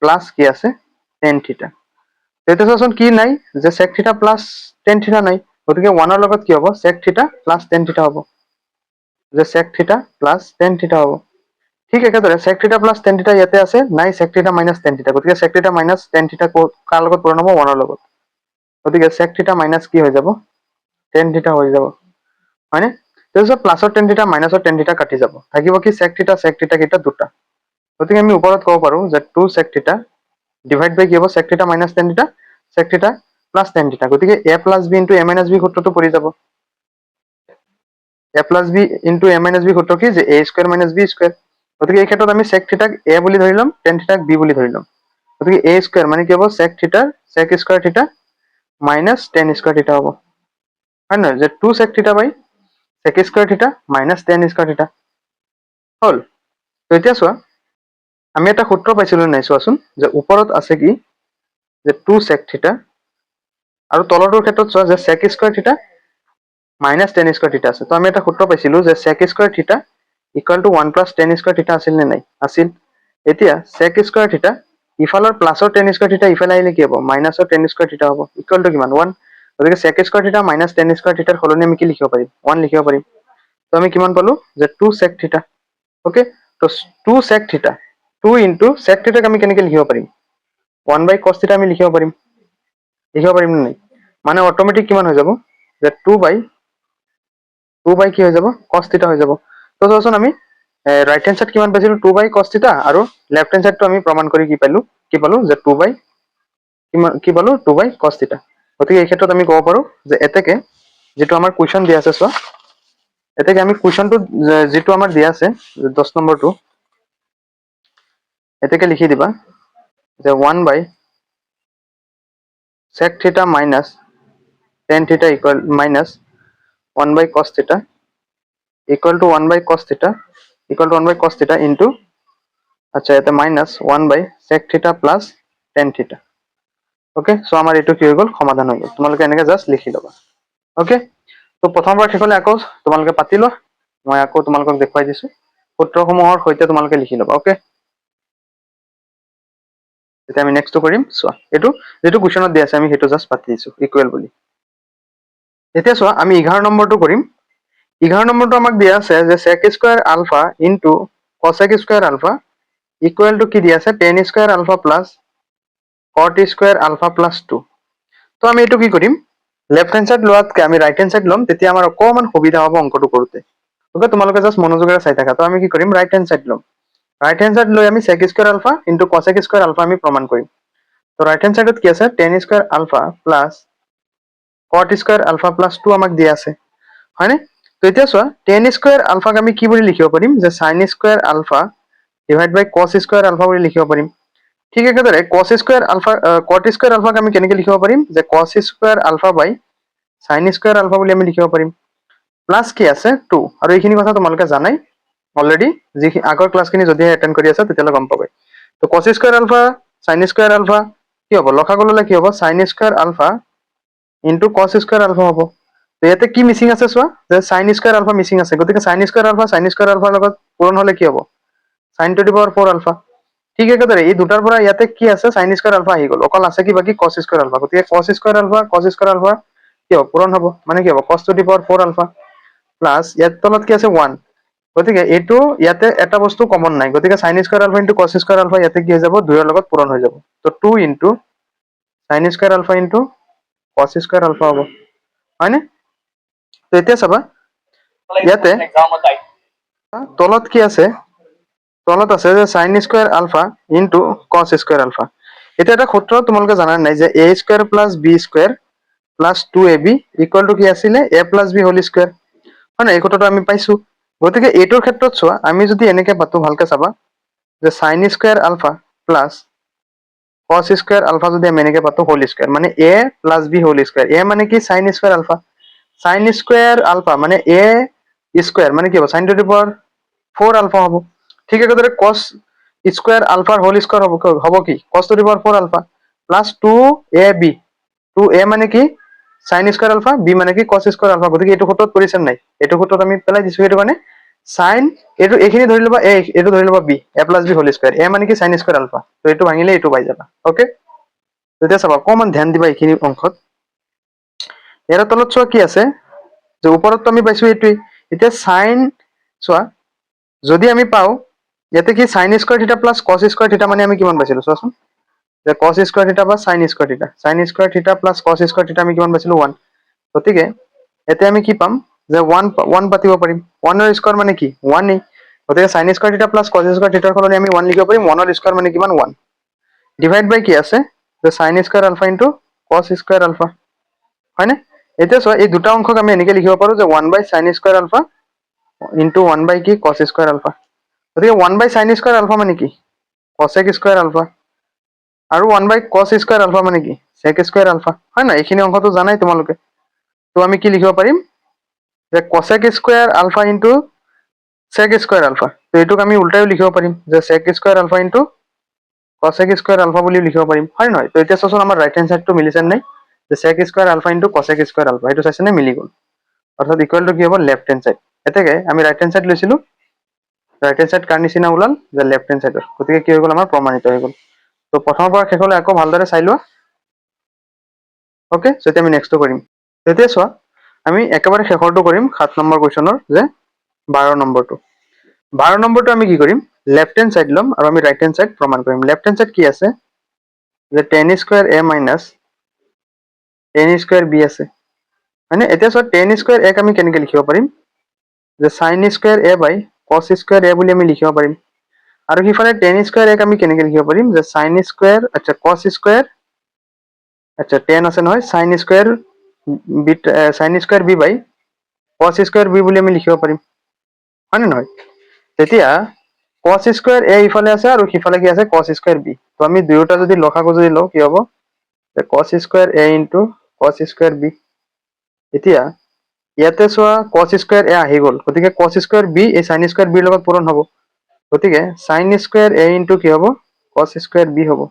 প্লাস কি আছে tan থিটা। তেতিয়া চোৱাচোন কি নাই যে sec থিটা প্লাস tan থিটা নাই, গতিকে 1 ৰ লগত কি হ'ব sec থিটা প্লাস tan থিটা হ'ব, যে sec থিটা প্লাস tan থিটা হ'ব। ঠিক একেদৰে sec থিটা প্লাস tan থিটা ইয়াতে আছে, নাই sec থিটা মাইনাছ tan থিটা, গতিকে sec থিটা মাইনাছ tan থিটা কাৰ লগত পূৰণ হ'ব 1 ৰ লগত, গতিকে sec থিটা মাইনাছ কি হৈ যাব tan থিটা হৈ যাব, হয়নে? তাৰপিছত প্লাছৰ tan থিটা মাইনাছৰ tan থিটা কাটি যাব, থাকিব কি sec থিটা কেইটা দুটা, গতিকে আমি ওপৰত ক'ব পাৰো যে 2 sec থিটা ডিভাইড বাই কি হ'ব sec থিটা মাইনাছ tan থিটা sec থিটা প্লাস tan থিটা, গতিকে a plus b into a minus b সূত্ৰটো পৰি যাব। a plus b into a minus b সূত্ৰ কি যে a square minus b square, গতিকে এই ক্ষেত্ৰত আমি sec থিটাক a বুলি ধৰি ল'ম, tan থিটাক b বুলি ধৰি ল'ম, গতিকে a স্কয়াৰ মানে কি হ'ব sec থিটাৰ sec স্কয়াৰ থিটা মাইনাছ tan স্কয়াৰ থিটা হ'ব, হয় নহয়, যে 2 sec থিটা বাই sec স্কয়াৰ থিটা মাইনাছ tan স্কয়াৰ থিটা হ'ল। তো এতিয়া চোৱা আমি এটা সূত্ৰ পাইছিলো নাই চোৱাচোন, যে ওপৰত আছে কি যে 2 sec থিটা আৰু তলৰটোৰ ক্ষেত্ৰত চোৱা যে sec স্কয়াৰ থিটা মাইনাছ tan স্কয়াৰ থিটা আছে। তো আমি এটা সূত্ৰ পাইছিলো যে sec স্কয়াৰ থিটা equal to 1 plus tan square থিটা আছিল নে নাই, আছিল। এতিয়া sec স্কয়াৰ থিটা ইফালৰ প্লাছৰ tan স্কয়াৰ থিটা ইফালে আহিলে কি হ'ব মাইনাছৰ tan স্কয়াৰ থিটা হ'ব, ইকুৱেল টু কিমান 1, গতিকে sec স্কয়াৰ থিটা মাইনাছ tan স্কয়াৰ থিটাৰ সলনি আমি কি লিখিব পাৰিম 1 লিখিব পাৰিম। তো আমি কিমান পালো যে 2 sec থিটা, ওকে। তো 2 sec থিটা 2 ইনটু sec থিটাক আমি কেনেকৈ লিখিব পাৰিম 1 বাই cos থিটা আমি লিখিব পাৰিম নে নাই, মানে অট'মেটিক কিমান হৈ যাব যে 2 বাই কি হৈ যাব cos থিটা হৈ যাব। তো চোৱাচোন আমি ৰাইট হেণ্ড সাইড কিমান পাইছিলো 2 বাই cos থিটা, আৰু লেফট হেণ্ড সাইডটো আমি প্ৰমাণ কৰি কি পালো যে 2 বাই কিমান 2 বাই cos থিটা। গতিকে এই ক্ষেত্ৰত আমি ক'ব পাৰো যে এতেকে যেটো আমাৰ কুৱেশ্যন দিয়া আছে, চোৱা এতেকে আমি কুৱেশ্যনটো যেটো আমাৰ দিয়া আছে 10 নম্বৰটো এতেকে লিখি দিবা যে 1 বাই sec থিটা মাইনাছ tan থিটা ইকুৱেল মাইনাছ 1 বাই cos থিটা ইকুৱেল টু 1 বাই cos থিটা ইনটু আচ্ছা ইয়াতে মাইনাছ 1 বাই sec থিটা প্লাস tan থিটা, ওকে। সো আমাৰ এইটো কি হৈ গ'ল সমাধান হৈ গ'ল, তোমালোকে এনেকে জাস্ট লিখি ল'বা, ওকে। তো প্ৰথমবাৰ শেষলৈ আকৌ তোমালোকে পাতি লোৱা, মই আকৌ তোমালোকক দেখুৱাই দিছো, সূত্ৰসমূহৰ সৈতে তোমালোকে লিখি ল'বা, ওকে। এতিয়া আমি নেক্সটটো কৰিম, চোৱা এইটো যেটো কুৱেশ্যনত দিয়া আছে আমি সেইটো জাস্ট পাতি দিছো ইকুৱেল বুলি। এতিয়া চোৱা আমি 11 নম্বৰটো কৰিম। 11 নম্বৰটো আমাক দিয়া আছে যে sec square alpha into cosec square alpha equal to কি দিয়া আছে tan square alpha plus cot square alpha plus 2। তো আমি এইটো কি কৰিম লেফট হেণ্ড সাইড লোৱাতকে আমি ৰাইট হেণ্ড সাইড ল'ম, তেতিয়া আমাৰ অকমান সুবিধা হ'ব অংকটো কৰোঁতে, ওকে। তোমালোকে জাস্ট মনোযোগেৰে চাই থাকা। তো আমি কি কৰিম ৰাইট হেণ্ড সাইড ল'ম, রাইট হ্যান্ড সাইড লৈ আমি sec square alpha into cosec square alpha আমি প্রমাণ কৰিম। তো রাইট হ্যান্ড সাইডত কি আছে tan square alpha plus cot square alpha plus 2 আমাক দিয়া আছে, হয়নে? তো এতিয়া চোৱা tan স্কয়াৰ আলফাক আমি কি বুলি লিখিব পাৰিম যে sin square alpha divide by cos square alpha বুলি লিখিব পাৰিম। ঠিক একেদৰে cos square alpha cot square আলফাক আমি কেনেকৈ লিখিব পাৰিম যে cos square alpha by sin square alpha বুলি আমি লিখিব পাৰিম। প্লাস কি আছে 2, আৰু এইখিনি কথা তোমালোকে জানাই অলৰেডি, যি আগৰ ক্লাছখিনি যদি এটেন্ড কৰি আছে তেতিয়ালে গম পাবে। তো cos square alpha sin square alpha কি হ'ব লসাগু ল'লে কি হ'ব sin square alpha into cos square alpha হ'ব। তো ইয়াতে কি মিসিং আছে চোৱা যে sin স্কয়াৰ আলফা মিসিং আছে, গতিকে sin স্কয়াৰ আলফাৰ লগত পূৰণ হ'লে কি হ'ব sin to the power 4 alpha. ঠিক একেদৰে এই দুটাৰ পৰা ইয়াতে কি আছে sin স্কয়ার আলফা আহি গ'ল, অকল আছে কি বাকি cos স্কয়ার আলফা, গতিকে cos স্কয়ার আলফা কি হ'ব পূৰণ হ'ব, মানে কি হ'ব cos to the power 4 alpha plus ইয়াত তলত কি আছে 1, গতিকে এইটো ইয়াতে এটা বস্তু কমন নাই, গতিকে sin square alpha into cos square alpha ইয়াতে কি হৈ যাব 2 ৰ লগত পূৰণ হৈ যাব। তো 2 into sin square alpha into cos square alpha হ'ব, হয়নে? তো এতিয়া চাবা ইয়াতে তলত কি আছে, তলত আছে যে sin square alpha into cos square alpha. এটা এটা সূত্ৰ তোমালোকে জানা নাই যে a square plus b square plus 2ab equal to কি আছিলে a plus b whole square, হয় না? এই সূত্ৰটো আমি পাইছো। গতিকে এইটোৰ ক্ষেত্ৰত চোৱা আমি যদি এনেকে পাতো ভালকে চাবা যে sin square alpha plus cos square alpha যদি আমি এনেকে পাতো হোল স্কয়ার মানে a plus b whole square, a মানে কি sin square alpha, sin square alpha মানে a স্কয়ার মানে কি হ'ব sin to the power 4 alpha হ'ব। ঠিক একেদৰে cos স্কয়াৰ আলফাৰ হোল স্কয়াৰ হ'ব কি cos to the power 4 alpha plus 2ab 2a মানে কি sin স্কয়াৰ আলফা b মানে কি cos স্কয়াৰ আলফা গতিকে এইটো সূত্ৰত কৰিছে নাই এইটো সূত্ৰত আমি পেলাই দিছো এইটো মানে sin এইটো এইখিনি ধৰি লবা a এইটো ধৰি লবা b a + b whole square a মানে কি sin স্কয়ার আলফা তো এইটো ভাঙিলে এইটো পাই যাবা ওকে তেতিয়া চাবা অকমান ধ্যান দিবা এইখিনি অংশত ইয়াৰ তলত চোৱা কি আছে যে ওপৰত আমি পাইছো এইটোই এতিয়া sin চোৱা যদি আমি পাও ইয়াতে কি sin স্কয়াৰ থিটা প্লাস cos স্কয়াৰ থিটা মানে আমি কিমান পাইছিলো চোৱাচোন যে cos স্কয়ার থিটা বা sin স্কয়ার থিটা প্লাস cos স্কয়ার থিটা আমি কিমান পাইছিলো 1 গতিকে এতে আমি কি পাম যে 1 পাতিব পাৰিম 1 ৰ স্কয়াৰ মানে কি 1 এই গতিকে sin স্কয়াৰ থিটা প্লাস cos স্কয়াৰ থিটাৰ সলনি আমি 1 লিখিব পাৰিম 1 ৰ স্কয়ার মানে কিমান 1 ডিভাইড বাই কি আছে যে sin square alpha into cos square alpha হয়নে এতিয়া চোৱা এই দুটা অংশক আমি এনেকে লিখিব পাৰো যে 1 by sin square alpha into 1 বাই কি cos স্কয়ার আলফা গতিকে 1 বাই sin স্কয়ার আলফা মানে কি cosec স্কয়ার আলফা আৰু 1 বাই cos স্কয়ার আলফা মানে কি sec স্কয়ার আলফা হয় না এইখিনি অংশটো জানাই তোমালোকে তো আমি কি লিখিব পাৰিম যে cosec square alpha into sec square alpha তো এইটোক আমি উল্টাইও লিখিব পাৰিম যে sec square alpha into cosec square alpha বুলি লিখিব পাৰিম হয় নহয় তো এতিয়া চাচোন আমাৰ ৰাইট হ্যান্ড সাইডটো মিলিছে নাই যে sec square alpha into cosec square alpha এইটো চাইছেনে মিলি গল অৰ্থাৎ ইকুয়াল টু কি হ'ব লেফট হ্যান্ড সাইড এতেকে আমি ৰাইট হ্যান্ড সাইড লৈছিলো ৰাইট হ্যান্ড সাইড কাৰ নিচিনা ওলাল যে লেফট হ্যান্ড সাইডৰ গতিকে কি হৈ গল আমাৰ প্ৰমাণিত হৈ গল তো প্ৰথমৰ পৰা শেষলৈ আকৌ ভালদৰে চাই লোৱা ওকে সো এতিয়া আমি নেক্সটটো কৰিম তেতিয়া চোৱা আমি একেবাৰে শেষৰটো কৰিম 7 নম্বৰ কোৱেশ্চনৰ যে 12 নম্বৰটো 12 নম্বৰটো আমি কি কৰিম লেফট হ্যান্ড সাইড লম আৰু আমি ৰাইট হ্যান্ড সাইড প্ৰমাণ কৰিম লেফট হ্যান্ড সাইড কি আছে যে tan square a minus tan square b আছে মানে এতিয়া চোৱা tan স্কয়াৰ a আমি কেনেকৈ লিখিব পাৰিম যে sin square a by cos square a বুলি আমি লিখিব পাৰিম আৰু হিফালে tan স্কয়াৰ a আমি কেনেকৈ লিখিব পাৰিম যে sin স্কয়ার আচ্ছা cos স্কয়ার আচ্ছা tan আছে নহয় sin স্কয়ার b বাই cos স্কয়ার b বুলি আমি লিখিব পাৰিম হয় নে নহয় তেতিয়া cos স্কয়াৰ a ইফালে আছে আৰু হিফালে কি আছে cos স্কয়ার b তো আমি দুয়োটা যদি লসাগু যদি লও কি হ'ব যে cos square a cos square b এতিয়া ইয়াতে চোৱা cos স্কয়াৰ a আহি গল গতিকে cos স্কয়াৰ b এই sin স্কয়াৰ b লগত পূৰণ হ'ব গতিকে sin স্কয়ার a কি হ'ব cos স্কয়ার b হ'ব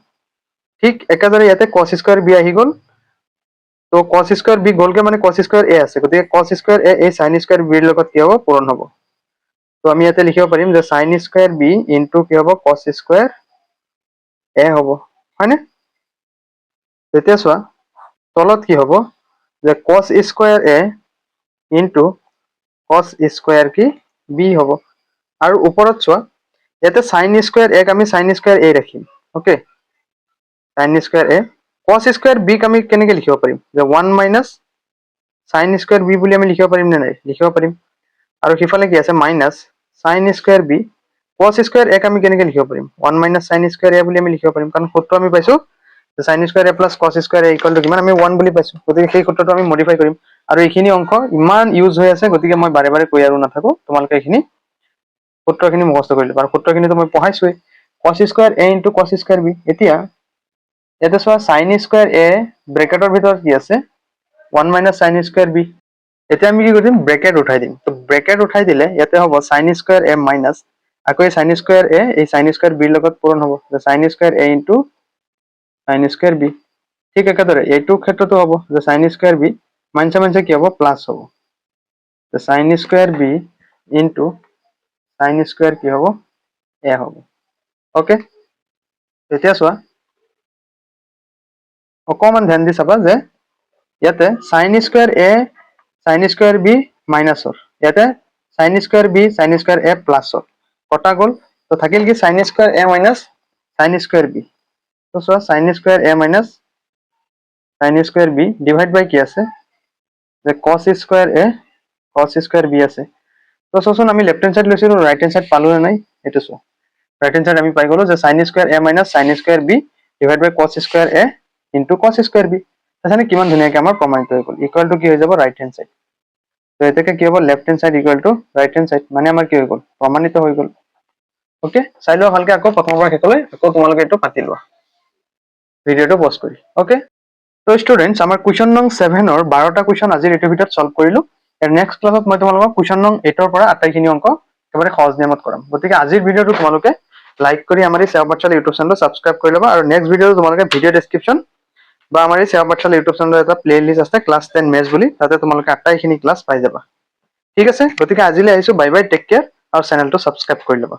ঠিক একেদৰে ইয়াতে cos স্কয়ার b আহি গল তো cos স্কয়ার b গলকে মানে cos স্কয়ার a আছে গতিকে cos স্কয়ার a এই sin স্কয়ার b ৰ লগত কি হ'ব পূৰণ হ'ব তো আমি ইয়াতে লিখিব পাৰিম যে sin স্কয়াৰ b কি হ'ব cos স্কয়াৰ a হ'ব হয়নে তেতিয়া চোৱা তলত কি হ'ব যে cos square a cos square কি b হ'ব আৰু ওপৰত চোৱা ইয়াতে sin স্কয়াৰ a আমি sin স্কয়াৰ a ৰাখিম okay sin square a cos square b আমি কেনেকৈ লিখিব পাৰিম যে 1 মাইনাস sin স্কয়াৰ b বুলি আমি লিখিব পাৰিম নে নাই লিখিব পাৰিম আৰু হিফালে কি আছে minus sin square b cos square a আমি কেনেকৈ লিখিব পাৰিম 1 মাইনাস sin স্কয়াৰ a বুলি আমি লিখিব পাৰিম কাৰণ সূত্ৰ আমি পাইছো যে sin square a plus cos square a equal to কিমান আমি 1 বুলি পাইছো গতিকে সেই সূত্ৰটো আমি মডিফাই কৰিম আৰু এইখিনি অংক ইমান ইউজ হৈ আছে গতিকে মই বাৰে বাৰে কৈ আৰু নাথাকো তোমালোকে এইখিনি সূত্ৰখিনি মুখস্থ কৰি ল'বা আৰু সূত্ৰখিনিটো মই পঢ়াইছোই cos square a cos square b এতিয়া ইয়াতে চোৱা sin স্কয়াৰ a ব্ৰেকেটৰ ভিতৰত কি আছে 1 মাইনাস sin স্কয়াৰ b এতিয়া আমি কি কৰিম ব্ৰেকেট উঠাই দিম তো ব্ৰেকেট উঠাই দিলে ইয়াতে হ'ব sin স্কয়ার a মাইনাস আকৌ এই sin স্কয়ার a এই sin স্কয়ার b লগত পূৰণ হ'ব যে sin square a sin square b ঠিক একেদৰে এইটো ক্ষেত্ৰটো হ'ব যে sin স্কয়ার b মাইনাস কি হ'ব প্লাস হ'ব যে sin square b sin square কি হ'ব a হ'ব ওকে এতিয়া চোৱা অকমান ধ্যান দি চাবা যে ইয়াতে sin square a sin square b মাইনাসৰ ইয়াতে sin square b sin square a প্লাসৰ কটা গল তো থাকিল কি sin square a minus sin square b তো চোৱা sin square a minus sin square b divide by কি আছে যে cos square a cos square b আছে তো চোৱাচোন আমি লেফট হ্যান্ড সাইড লৈছিলো ৰাইট হ্যান্ড সাইড পালো নে নাই এটো চোৱা রাইট হ্যান্ড সাইড আমি পাই গলো যে sin square a minus sin square b divide by cos square a cos square b তাহলে কিমান ধুনিয়াকে আমাৰ প্ৰমাণিত হৈ গল ইকুয়াল টু কি হৈ যাব ৰাইট হ্যান্ড সাইড তো এটাকে কি হ'ব left hand side equal two right hand side মানে আমাৰ কি হৈ গল প্ৰমাণিত হৈ গল ওকে চাই লোৱা ভালকে আকৌ প্ৰথমৰ পৰা শেষলৈ আকৌ তোমালোকে এটো পাতি লোৱা ভিডিওটো পজ কৰি ওকে তো স্টুডেন্টস আমাৰ কুৱেশ্যন নং 7 ৰ 12টা কুৱেশ্যন আজিৰ এইটো ভিডিওত সলভ কৰিলো আৰু নেক্সট ক্লাছত মই তোমালোকক কুৱেশ্যন নং 8 ৰ পৰা আটাইখিনি অংক একেবাৰে সহজ নিয়মত কৰাম গতিকে আজিৰ ভিডিওটো তোমালোকে লাইক কৰি আমাৰ এই সেৱা পাঠশালা ইউটিউব চেনেলটো সাবস্ক্ৰাইব কৰি ল'বা আৰু নেক্সট ভিডিওটো তোমালোকে ভিডিও ডেসক্ৰিপচন বা আমাৰ এই সেৱা পাঠশালা ইউটিউব চেনেলৰ এটা প্লে লিষ্ট আছে ক্লাছ 10 মেথছ বুলি, তাতে তোমালোকে আটাইখিনি ক্লাছ পাই যাবা। ঠিক আছে, গতিকে আজিলৈ আহিছো, বাই বাই, টেক কেয়াৰ, আৰু চেনেলটো ছাবস্ক্ৰাইব কৰি ল'বা।